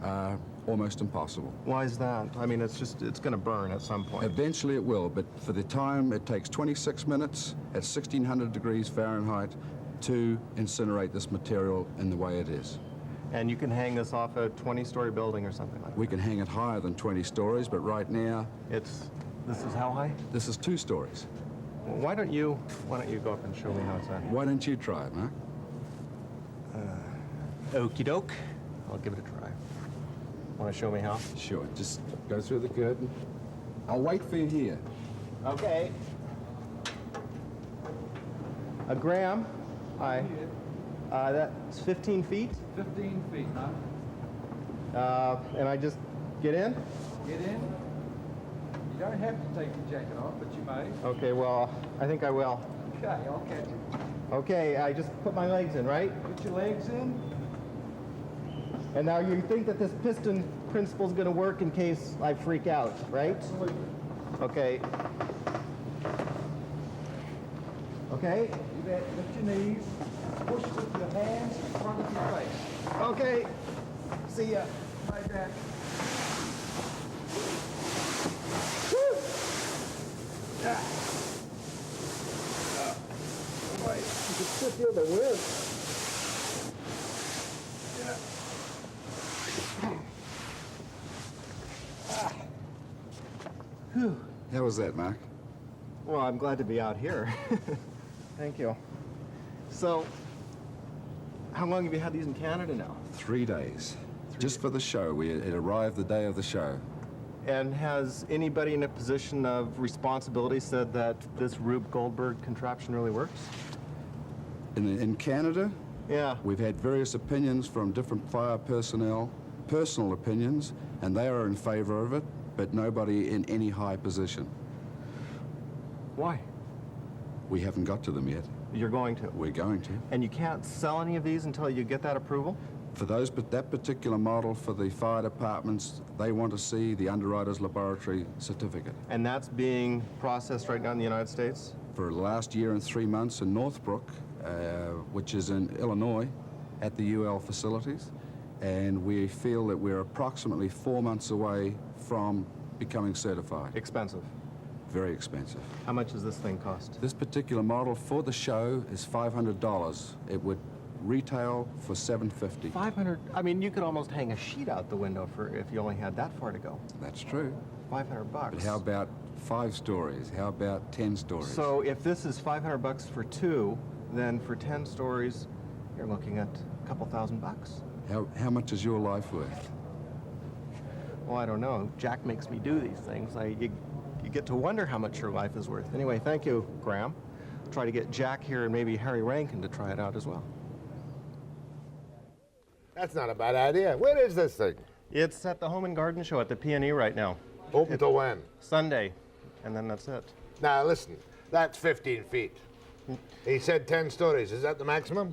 are almost impossible. Why is that? I mean, it's going to burn at some point. Eventually it will, but for the time, it takes 26 minutes at 1600 degrees Fahrenheit to incinerate this material in the way it is. And you can hang this off a 20-story building or something like that? We can hang it higher than 20 stories, but right now... This is how high? This is 2 stories. Well, why don't you go up and show me how it's done? Why don't you try it, Mark? Okie doke. I'll give it a try. Want to show me how? Sure. Just go through the curtain. I'll wait for you here. Okay. Graham. Hi. That's 15 feet. 15 feet, huh? And I just get in? Get in. You don't have to take your jacket off, but you may. Okay, well, I think I will. Okay, I'll catch you. Okay, I just put my legs in, right? Put your legs in. And now you think that this piston principle is going to work in case I freak out, right? Absolutely. Okay. Okay. You bet. Lift your knees. Push with your hands in front of your face. Okay. See ya. Like that. Woo! Ah. Boy, you can still feel the wind. Whew. How was that, Mark? Well, I'm glad to be out here. Thank you. So, how long have you had these in Canada now? 3 days. Just for the show. It arrived the day of the show. And has anybody in a position of responsibility said that this Rube Goldberg contraption really works? In Canada? Yeah. We've had various opinions from different fire personnel, personal opinions, and they are in favor of it, but nobody in any high position. Why? We haven't got to them yet. You're going to? We're going to. And you can't sell any of these until you get that approval? For that particular model for the fire departments, they want to see the underwriter's laboratory certificate. And that's being processed right now in the United States? For the last year and 3 months in Northbrook, which is in Illinois, at the UL facilities. And we feel that we're approximately 4 months away from becoming certified. Expensive? Very expensive. How much does this thing cost? This particular model for the show is $500. It would retail for $750. 500? I mean, you could almost hang a sheet out the window for if you only had that far to go. That's true. $500. But how about 5 stories? How about 10 stories? So if this is $500 for 2, then for 10 stories, you're looking at a couple $1,000. How much is your life worth? Well, I don't know. Jack makes me do these things. You get to wonder how much your life is worth. Anyway, thank you, Graham. I'll try to get Jack here and maybe Harry Rankin to try it out as well. That's not a bad idea. Where is this thing? It's at the Home and Garden Show at the P&E right now. Open till when? Sunday, and then that's it. Now, listen, that's 15 feet. He said 10 stories. Is that the maximum?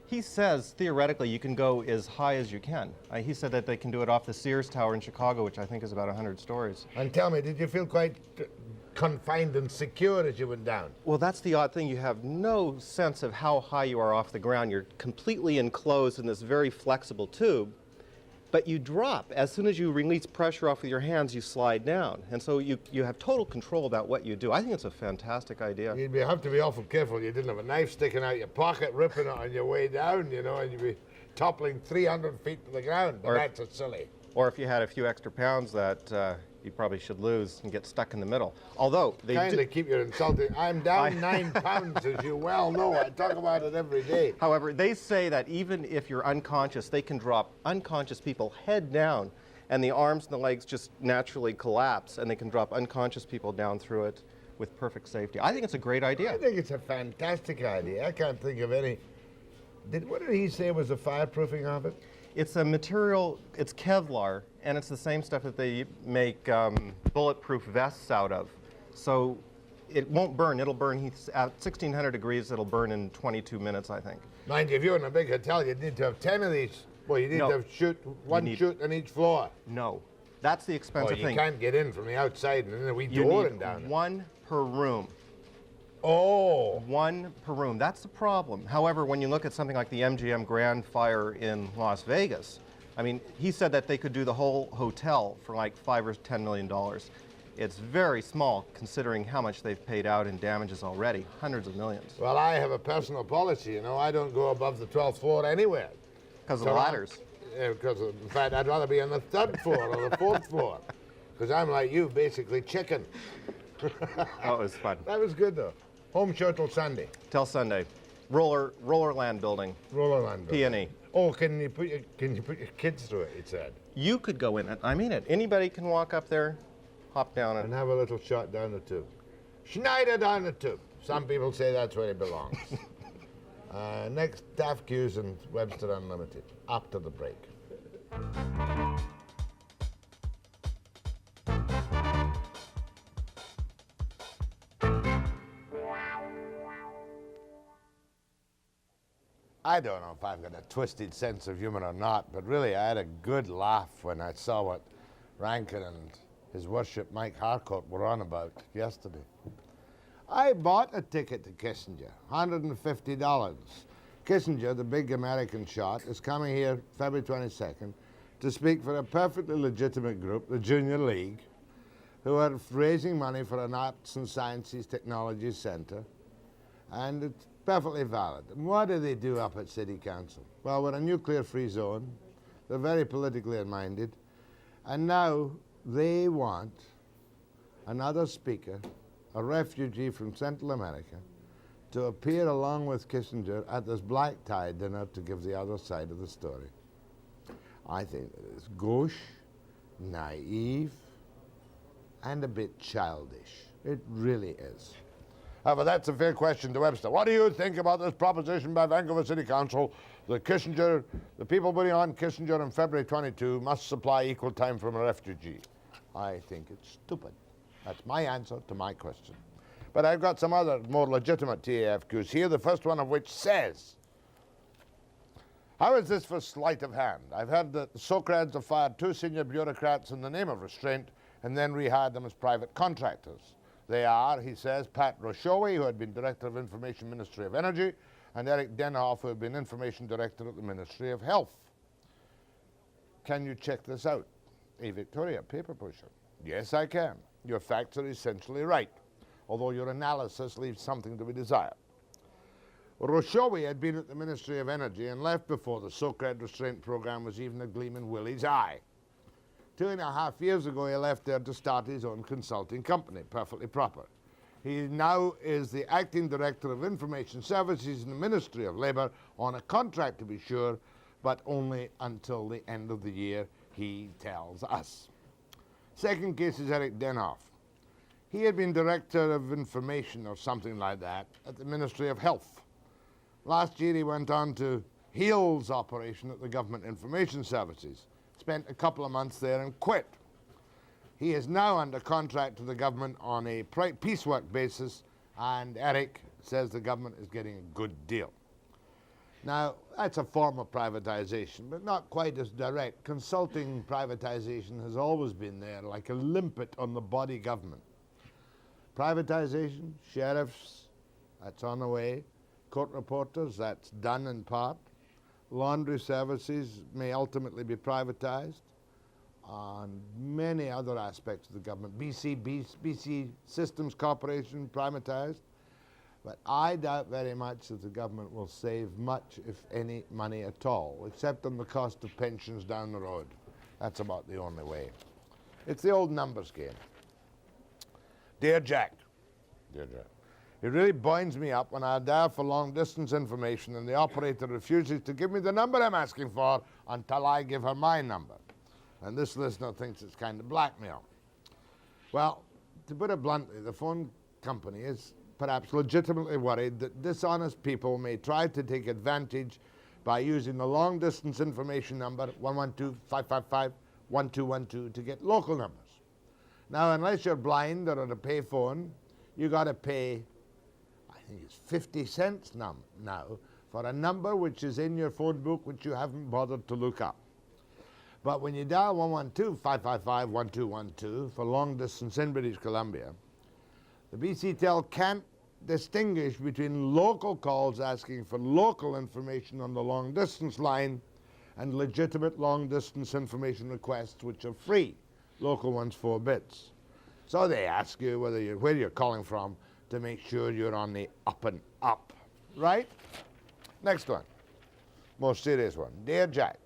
He says, theoretically, you can go as high as you can. He said that they can do it off the Sears Tower in Chicago, which I think is about 100 stories. And tell me, did you feel quite confined and secure as you went down? Well, that's the odd thing. You have no sense of how high you are off the ground. You're completely enclosed in this very flexible tube, but you drop. As soon as you release pressure off with your hands, you slide down. And so you have total control about what you do. I think it's a fantastic idea. You'd have to be awful careful you didn't have a knife sticking out your pocket, ripping it on your way down, you know, and you'd be toppling 300 feet to the ground. But that's a silly. Or if you had a few extra pounds that you probably should lose and get stuck in the middle. Although they kind of keep you insulting. I'm down 9 pounds, as you well know. I talk about it every day. However, they say that even if you're unconscious, they can drop unconscious people head down, and the arms and the legs just naturally collapse, and they can drop unconscious people down through it with perfect safety. I think it's a great idea. I think it's a fantastic idea. I can't think of any. What did he say was the fireproofing of it? It's a material, it's Kevlar, and it's the same stuff that they make bulletproof vests out of. So it won't burn. It'll burn at 1,600 degrees. It'll burn in 22 minutes, I think. Mind you, if you're in a big hotel, you'd need to have 10 of these. Well, you need to have one shoot on each floor. No. That's the expensive thing. You can't get in from the outside and then we door and down. One per room. Oh. One per room. That's the problem. However, when you look at something like the MGM Grand Fire in Las Vegas, I mean, he said that they could do the whole hotel for like $5 or $10 million. It's very small considering how much they've paid out in damages already, hundreds of millions. Well, I have a personal policy, you know. I don't go above the 12th floor anywhere. Because of the ladders. Yeah, because, in fact, I'd rather be on the 3rd floor or the 4th floor. Because I'm like you, basically chicken. Oh, it was fun. That was good, though. Home show till Sunday. Till Sunday. Roller land building. Roller land building. P&E. Oh, can you put your kids through it, it said. You could go in it. I mean it. Anybody can walk up there, hop down it. And have a little shot down the tube. Schneider down the tube. Some people say that's where it belongs. Next, Daft Q's and Webster Unlimited. After the break. I don't know if I've got a twisted sense of humor or not, but really I had a good laugh when I saw what Rankin and his worship Mike Harcourt were on about yesterday. I bought a ticket to Kissinger, $150. Kissinger, the big American shot, is coming here February 22nd to speak for a perfectly legitimate group, the Junior League, who are raising money for an Arts and Sciences Technology Center, and it's perfectly valid. And what do they do up at City Council? Well, we're a nuclear-free zone. They're very politically minded. And now they want another speaker, a refugee from Central America, to appear along with Kissinger at this black tie dinner to give the other side of the story. I think it is gauche, naive, and a bit childish. It really is. However, that's a fair question to Webster. What do you think about this proposition by Vancouver City Council that Kissinger, the people putting on Kissinger on February 22 must supply equal time from a refugee? I think it's stupid. That's my answer to my question. But I've got some other more legitimate TAFQs here, the first one of which says, how is this for sleight of hand? I've heard that the Socreds have fired 2 senior bureaucrats in the name of restraint and then rehired them as private contractors. They are, he says, Pat Roshowi, who had been Director of Information Ministry of Energy, and Eric Denhoff, who had been Information Director at the Ministry of Health. Can you check this out? A Victoria paper pusher. Yes, I can. Your facts are essentially right, although your analysis leaves something to be desired. Roshowi had been at the Ministry of Energy and left before the Socred restraint program was even a gleam in Willie's eye. 2.5 years ago, he left there to start his own consulting company, perfectly proper. He now is the Acting Director of Information Services in the Ministry of Labour on a contract, to be sure, but only until the end of the year, he tells us. Second case is Eric Denhoff. He had been Director of Information or something like that at the Ministry of Health. Last year, he went on to HEAL's operation at the Government Information Services. Spent a couple of months there and quit. He is now under contract to the government on a piecework basis, and Eric says the government is getting a good deal. Now, that's a form of privatization, but not quite as direct. Consulting privatization has always been there, like a limpet on the body government. Privatization, sheriffs, that's on the way. Court reporters, that's done in part. Laundry services may ultimately be privatized. On many other aspects of the government. BC Systems Corporation privatized. But I doubt very much that the government will save much, if any, money at all, except on the cost of pensions down the road. That's about the only way. It's the old numbers game. Dear Jack, it really binds me up when I dial for long-distance information and the operator refuses to give me the number I'm asking for until I give her my number. And this listener thinks it's kind of blackmail. Well, to put it bluntly, the phone company is perhaps legitimately worried that dishonest people may try to take advantage by using the long-distance information number 112-555-1212 to get local numbers. Now, unless you're blind or on a pay phone, you got to pay, I think it's 50 cents now for a number which is in your phone book which you haven't bothered to look up. But when you dial 112-555-1212 for long distance in British Columbia, the BC Tel can't distinguish between local calls asking for local information on the long-distance line and legitimate long-distance information requests, which are free. Local ones, 4 bits. So they ask you where you're calling from to make sure you're on the up and up, right? Next one, more serious one. Dear Jack,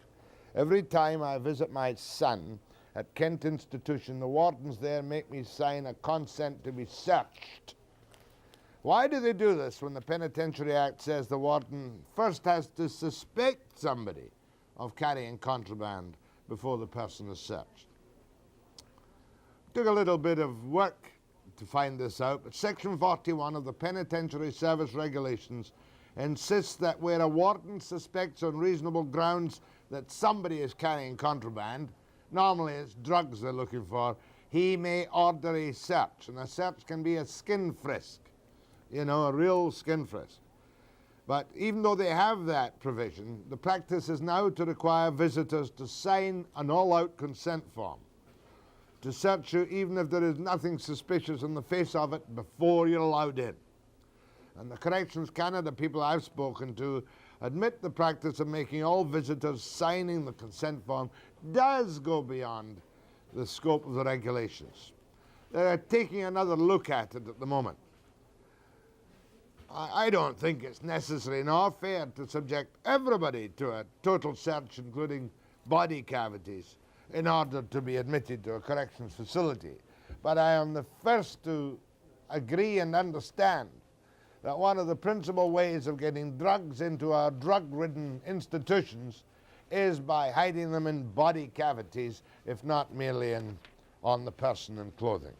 every time I visit my son at Kent Institution, the wardens there make me sign a consent to be searched. Why do they do this when the Penitentiary Act says the warden first has to suspect somebody of carrying contraband before the person is searched? Took a little bit of work to find this out, but Section 41 of the Penitentiary Service Regulations insists that where a warden suspects on reasonable grounds that somebody is carrying contraband, normally it's drugs they're looking for, he may order a search, and a search can be a skin frisk, you know, a real skin frisk. But even though they have that provision, the practice is now to require visitors to sign an all-out consent form to search you even if there is nothing suspicious on the face of it before you're allowed in. And the Corrections Canada people I've spoken to admit the practice of making all visitors signing the consent form does go beyond the scope of the regulations. They're taking another look at it at the moment. I don't think it's necessary nor fair to subject everybody to a total search, including body cavities, in order to be admitted to a corrections facility. But I am the first to agree and understand that one of the principal ways of getting drugs into our drug-ridden institutions is by hiding them in body cavities, if not merely on the person and clothing.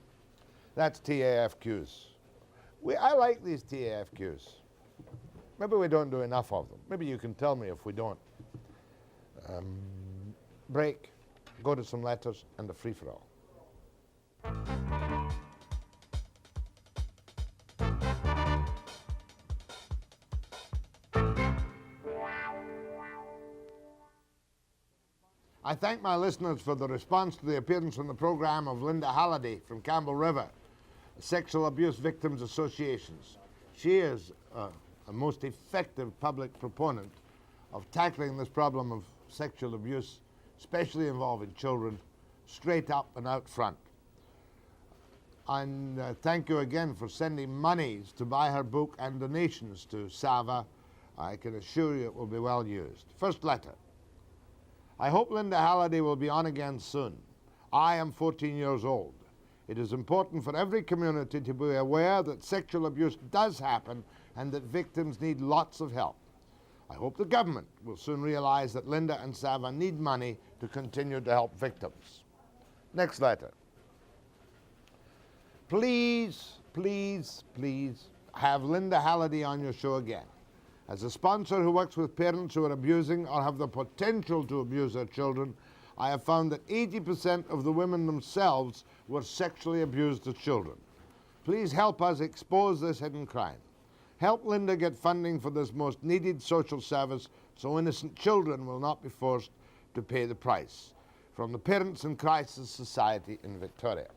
That's TAFQs. I like these TAFQs. Maybe we don't do enough of them. Maybe you can tell me if we don't. Break. Go to some letters and a free-for-all. I thank my listeners for the response to the appearance on the program of Linda Halliday from Campbell River, Sexual Abuse Victims Associations. She is a most effective public proponent of tackling this problem of sexual abuse, especially involving children, straight up and out front. And thank you again for sending monies to buy her book and donations to SAVA. I can assure you it will be well used. First letter. I hope Linda Halliday will be on again soon. I am 14 years old. It is important for every community to be aware that sexual abuse does happen and that victims need lots of help. I hope the government will soon realize that Linda and Sava need money to continue to help victims. Next letter. Please, please, please have Linda Halliday on your show again. As a sponsor who works with parents who are abusing or have the potential to abuse their children, I have found that 80% of the women themselves were sexually abused as children. Please help us expose this hidden crime. Help Linda get funding for this most needed social service so innocent children will not be forced to pay the price. From the Parents in Crisis Society in Victoria.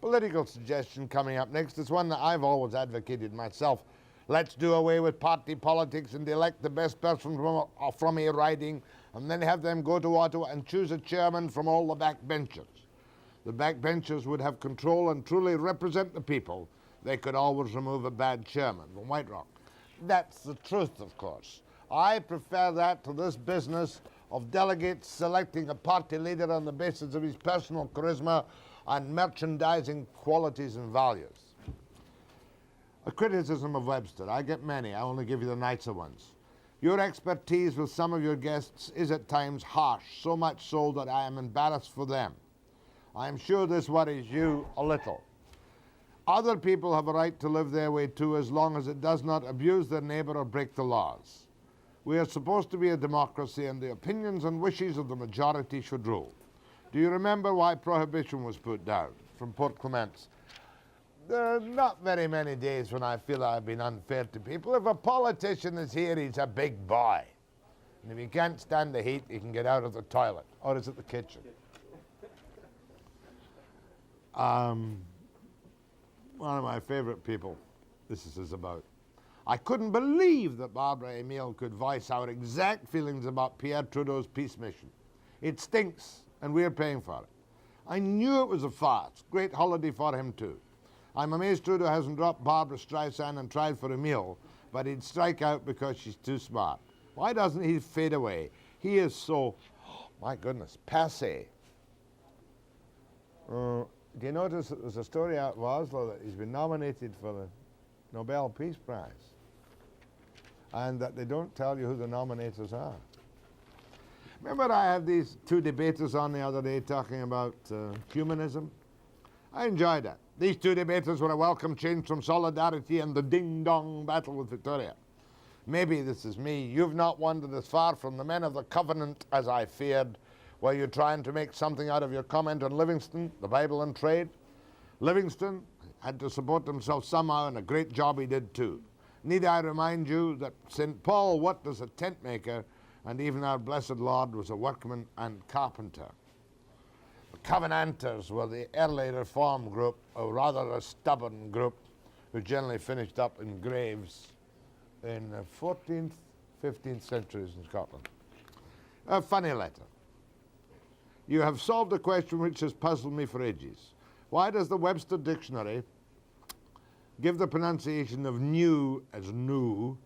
Political suggestion coming up next is one that I've always advocated myself. Let's do away with party politics and elect the best person from a riding and then have them go to Ottawa and choose a chairman from all the backbenchers. The backbenchers would have control and truly represent the people. They could always remove a bad chairman from White Rock. That's the truth, of course. I prefer that to this business of delegates selecting a party leader on the basis of his personal charisma and merchandising qualities and values. A criticism of Webster. I get many. I only give you the nicer ones. Your expertise with some of your guests is at times harsh, so much so that I am embarrassed for them. I am sure this worries you a little. Other people have a right to live their way too, as long as it does not abuse their neighbor or break the laws. We are supposed to be a democracy, and the opinions and wishes of the majority should rule. Do you remember why prohibition was put down? From Port Clements. There are not very many days when I feel I've been unfair to people. If a politician is here, he's a big boy. And if he can't stand the heat, he can get out of the toilet. Or is it the kitchen? One of my favorite people, this is about. I couldn't believe that Barbara Emile could voice our exact feelings about Pierre Trudeau's peace mission. It stinks, and we're paying for it. I knew it was a farce. Great holiday for him, too. I'm amazed Trudeau hasn't dropped Barbara Streisand and tried for Emile, but he'd strike out because she's too smart. Why doesn't he fade away? He is so, my goodness, passé. Do you notice that there's a story out of Oslo that he's been nominated for the Nobel Peace Prize, and that they don't tell you who the nominators are? Remember I had these two debaters on the other day talking about humanism? I enjoyed that. These two debaters were a welcome change from solidarity and the ding-dong battle with Victoria. Maybe this is me. You've not wandered as far from the men of the Covenant as I feared. Were you trying to make something out of your comment on Livingston, the Bible and trade? Livingston had to support himself somehow, and a great job he did too. Need I remind you that St. Paul worked as a tent maker, and even our blessed Lord was a workman and carpenter. The Covenanters were the early Reform group, or rather a stubborn group, who generally finished up in graves in the 14th, 15th centuries in Scotland. A funny letter. You have solved a question which has puzzled me for ages. Why does the Webster dictionary give the pronunciation of new as new,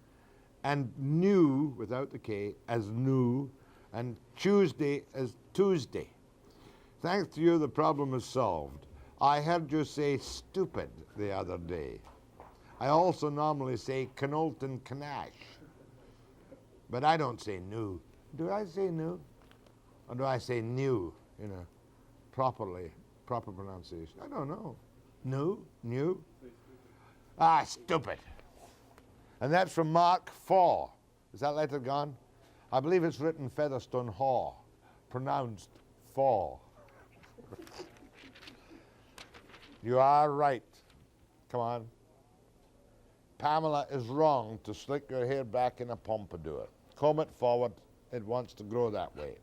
and new, without the K, as new, and Tuesday as Tuesday? Thanks to you, the problem is solved. I heard you say stupid the other day. I also normally say Canolton Canash, but I don't say new. Do I say new? Or do I say new in a proper pronunciation? I don't know. New? Ah, stupid. And that's from Mark 4. Is that letter gone? I believe it's written Featherstone Haw, pronounced fall. You are right. Come on. Pamela is wrong to slick your hair back in a pompadour. Comb it forward. It wants to grow that way.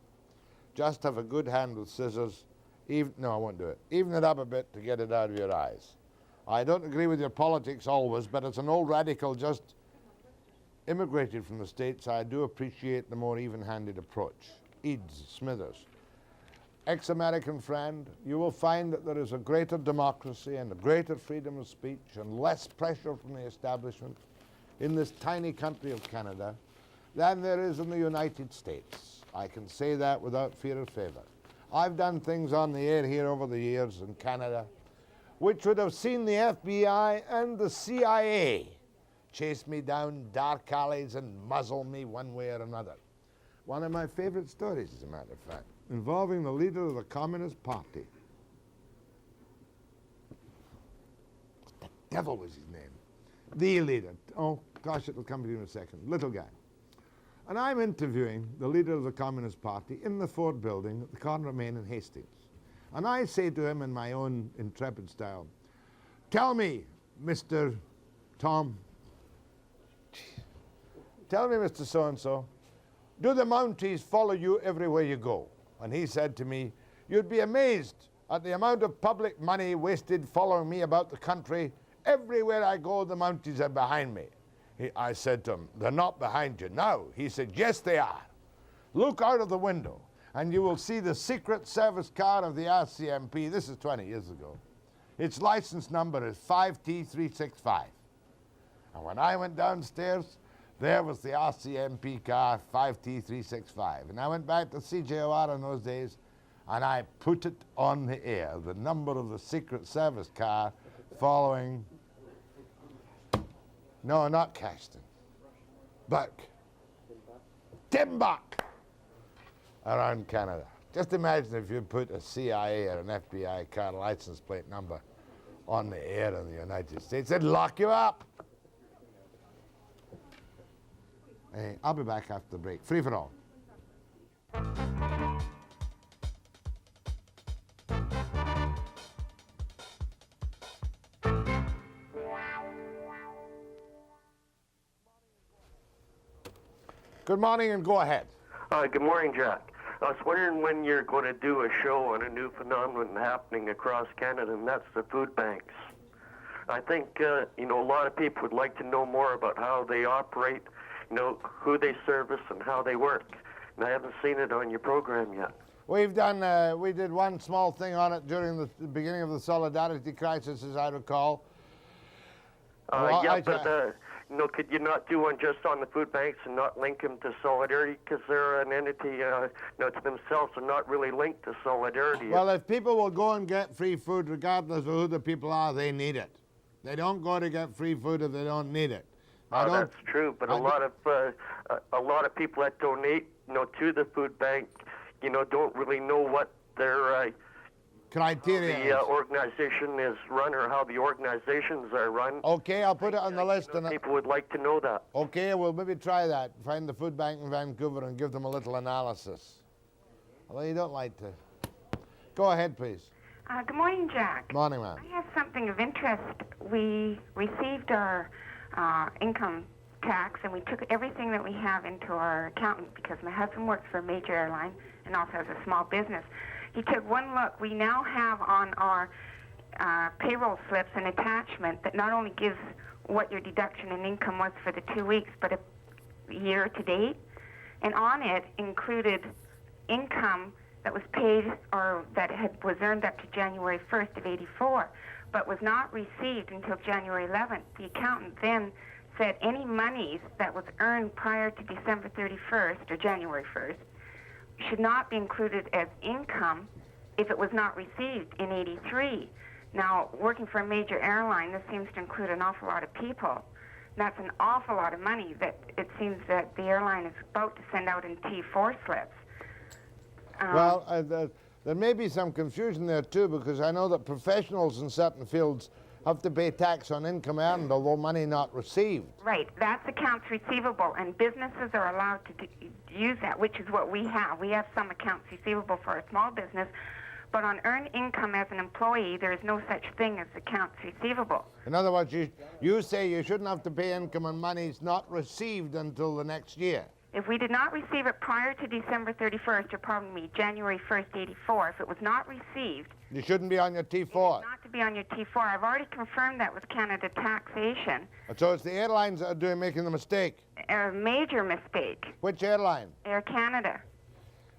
Just have a good hand with scissors. No, I won't do it. Even it up a bit to get it out of your eyes. I don't agree with your politics always, but as an old radical just immigrated from the States, I do appreciate the more even-handed approach. Eads Smithers. Ex-American friend, you will find that there is a greater democracy and a greater freedom of speech and less pressure from the establishment in this tiny country of Canada than there is in the United States. I can say that without fear of favor. I've done things on the air here over the years in Canada which would have seen the FBI and the CIA chase me down dark alleys and muzzle me one way or another. One of my favorite stories, as a matter of fact, involving the leader of the Communist Party. The devil was his name. The leader. Oh, gosh, it'll come to you in a second. Little guy. And I'm interviewing the leader of the Communist Party in the Ford building at the corner of Main and Hastings. And I say to him in my own intrepid style, tell me, Mr. Tom, tell me, Mr. So-and-so, do the Mounties follow you everywhere you go? And he said to me, you'd be amazed at the amount of public money wasted following me about the country. Everywhere I go, the Mounties are behind me. I said to him, they're not behind you now. He said, yes, they are. Look out of the window, and you will see the secret service car of the RCMP. This is 20 years ago. Its license number is 5T365. And when I went downstairs, there was the RCMP car, 5T365. And I went back to CJOR in those days, and I put it on the air, the number of the Secret Service car following, no, not Cashton, Buck, Tim Buck, around Canada. Just imagine if you put a CIA or an FBI car license plate number on the air in the United States, they'd lock you up. Hey, I'll be back after the break. Free for all. Good morning, and go ahead. Good morning, Jack. I was wondering when you're going to do a show on a new phenomenon happening across Canada, and that's the food banks. I think, you know, a lot of people would like to know more about how they operate, you know, who they service and how they work. And I haven't seen it on your program yet. We've done, we did one small thing on it during the beginning of the Solidarity crisis, as I recall. Well, yeah, but, you know, could you not do one just on the food banks and not link them to Solidarity? Because they're an entity, you know, to themselves and not really linked to Solidarity. Well, if people will go and get free food, regardless of who the people are, they need it. They don't go to get free food if they don't need it. That's true, but a lot of people that donate, you know, to the food bank, you know, don't really know what their criteria the organization is run or how the organizations are run. Okay, I'll put it on the list. You know, people would like to know that. Okay, we'll maybe try that. Find the food bank in Vancouver and give them a little analysis. Although you don't like to. Go ahead, please. Good morning, Jack. Morning, ma'am. I have something of interest. We received our income tax, and we took everything that we have into our accountant because my husband works for a major airline and also has a small business. He took one look. We now have on our payroll slips an attachment that not only gives what your deduction in income was for the 2 weeks, but a year to date. And on it included income that was paid or that was earned up to January 1st of '84, but was not received until January 11th. The accountant then said any monies that was earned prior to December 31st or January 1st should not be included as income if it was not received in '83. Now, working for a major airline, this seems to include an awful lot of people. That's an awful lot of money that it seems that the airline is about to send out in T4 slips. Well, there may be some confusion there too, because I know that professionals in certain fields have to pay tax on income earned, although money not received. Right, that's accounts receivable, and businesses are allowed to use that, which is what we have. We have some accounts receivable for a small business, but on earned income as an employee, there is no such thing as accounts receivable. In other words, you say you shouldn't have to pay income on monies not received until the next year. If we did not receive it prior to December 31st, or pardon me, January 1st, '84, if it was not received, you shouldn't be on your T4. Not to be on your T4. I've already confirmed that with Canada Taxation. So it's the airlines that are making the mistake. A major mistake. Which airline? Air Canada.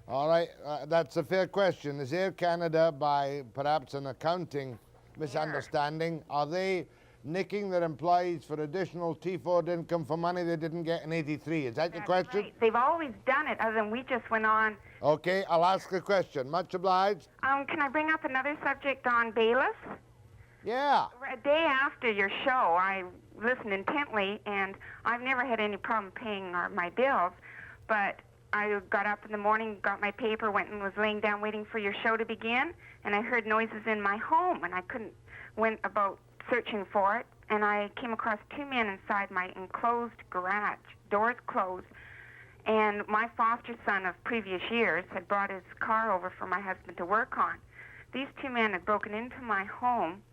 All right, that's a fair question. Is Air Canada, by perhaps an accounting misunderstanding, are they nicking their employees for additional T4 income for money they didn't get in '83? Is that your question? Right. They've always done it, other than we just went on. Okay, I'll ask a question. Much obliged. Can I bring up another subject on bailiffs? Yeah. A day after your show, I listened intently, and I've never had any problem paying my bills, but I got up in the morning, got my paper, went and was laying down waiting for your show to begin, and I heard noises in my home, and I went about searching for it, and I came across two men inside my enclosed garage, doors closed, and my foster son of previous years had brought his car over for my husband to work on. These two men had broken into my home,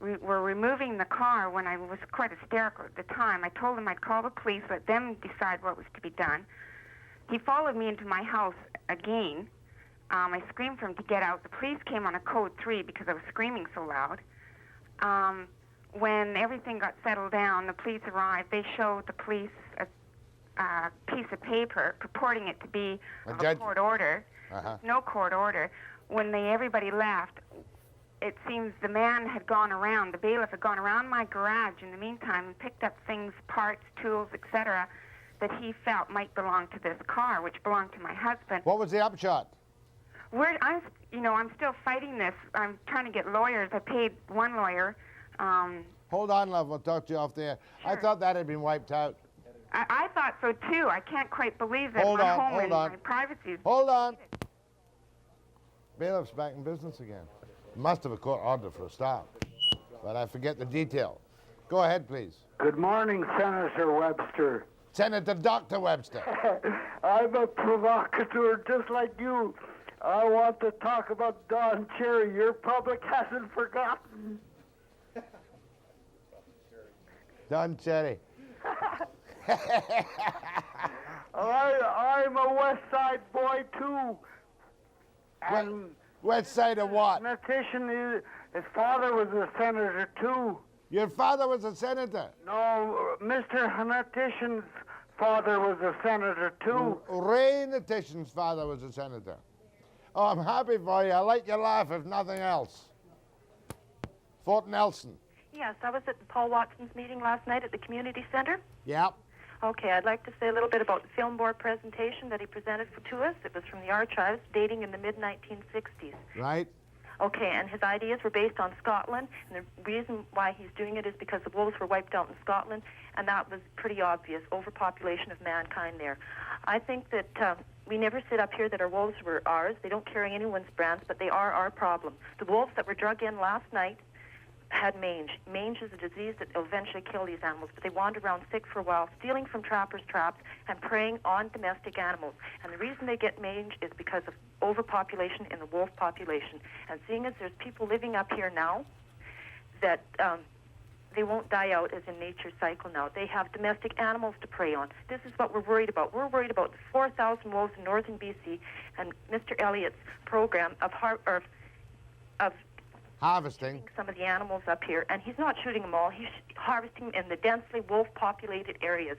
were removing the car when I was quite hysterical at the time. I told them I'd call the police, let them decide what was to be done. He followed me into my house again. I screamed for him to get out. The police came on a code 3 because I was screaming so loud. When everything got settled down, the police arrived. They showed the police a piece of paper purporting it to be a court order. No court order. When everybody left, it seems the man had gone around, the bailiff had gone around my garage in the meantime and picked up things, parts, tools, etc., that he felt might belong to this car, which belonged to my husband. What was the upshot? I'm still fighting this. I'm trying to get lawyers. I paid one lawyer. Hold on, love. We'll talk to you off there. Sure. I thought that had been wiped out. I thought so, too. I can't quite believe that my home and my privacy is... Hold on. Bailiff's back in business again. Must have a court order for a start, but I forget the detail. Go ahead, please. Good morning, Senator Webster. Senator Dr. Webster. I'm a provocateur just like you. I want to talk about Don Cherry. Your public hasn't forgotten. Don Cherry. I'm a West Side boy, too. And West Side of what? his father was a senator, too. Your father was a senator. No, Mr. Hanatition's father was a senator too. Ray Natition's father was a senator. Oh, I'm happy for you. I like your laugh, if nothing else. Fort Nelson. Yes, I was at Paul Watson's meeting last night at the community center. Yep. Okay, I'd like to say a little bit about the film board presentation that he presented to us. It was from the archives dating in the mid-1960s. Right. Okay, and his ideas were based on Scotland, and the reason why he's doing it is because the wolves were wiped out in Scotland, and that was pretty obvious, overpopulation of mankind there. I think that we never sit up here that our wolves were ours. They don't carry anyone's brands, but they are our problem. The wolves that were drug in last night had mange. Mange is a disease that will eventually kill these animals, but they wander around sick for a while, stealing from trappers' traps and preying on domestic animals. And the reason they get mange is because of overpopulation in the wolf population. And seeing as there's people living up here now that they won't die out as in nature's cycle now. They have domestic animals to prey on. This is what we're worried about. We're worried about the 4,000 wolves in northern BC and Mr. Elliott's program of harvesting some of the animals up here, and he's not shooting them all. He's harvesting them in the densely wolf-populated areas.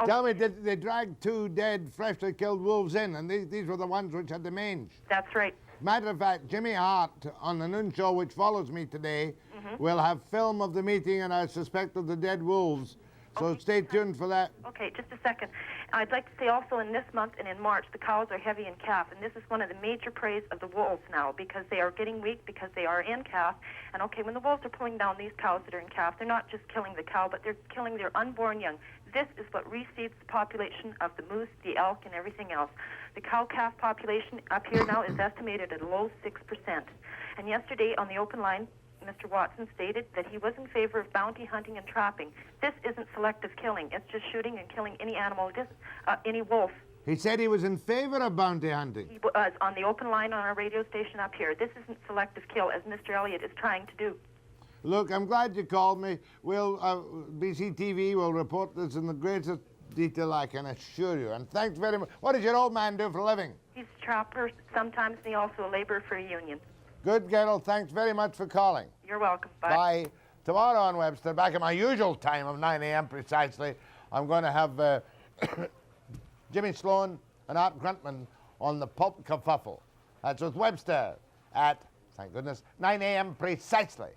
Tell me, did they drag 2 dead, freshly killed wolves in, and these were the ones which had the mange? That's right. Matter of fact, Jimmy Hart, on the noon show which follows me today, will have film of the meeting, and I suspect of the dead wolves. So stay tuned for that. Okay, just a second. I'd like to say also in this month and in March, the cows are heavy in calf, and this is one of the major preys of the wolves now because they are getting weak because they are in calf. And okay, when the wolves are pulling down these cows that are in calf, they're not just killing the cow, but they're killing their unborn young. This is what reseeds the population of the moose, the elk, and everything else. The cow-calf population up here now is estimated at a low 6%. And yesterday on the open line, Mr. Watson stated that he was in favor of bounty hunting and trapping. This isn't selective killing. It's just shooting and killing any animal, any wolf. He said he was in favor of bounty hunting. He was on the open line on our radio station up here. This isn't selective kill, as Mr. Elliott is trying to do. Look, I'm glad you called me. We'll, BCTV will report this in the greatest detail I can assure you. And thanks very much. What does your old man do for a living? He's a trapper. Sometimes he's also a laborer for a union. Good, Gerald. Thanks very much for calling. You're welcome. Bye. Bye. Tomorrow on Webster, back at my usual time of 9 a.m. precisely, I'm going to have Jimmy Sloan and Art Gruntman on the Pulp Kerfuffle. That's with Webster at, thank goodness, 9 a.m. precisely.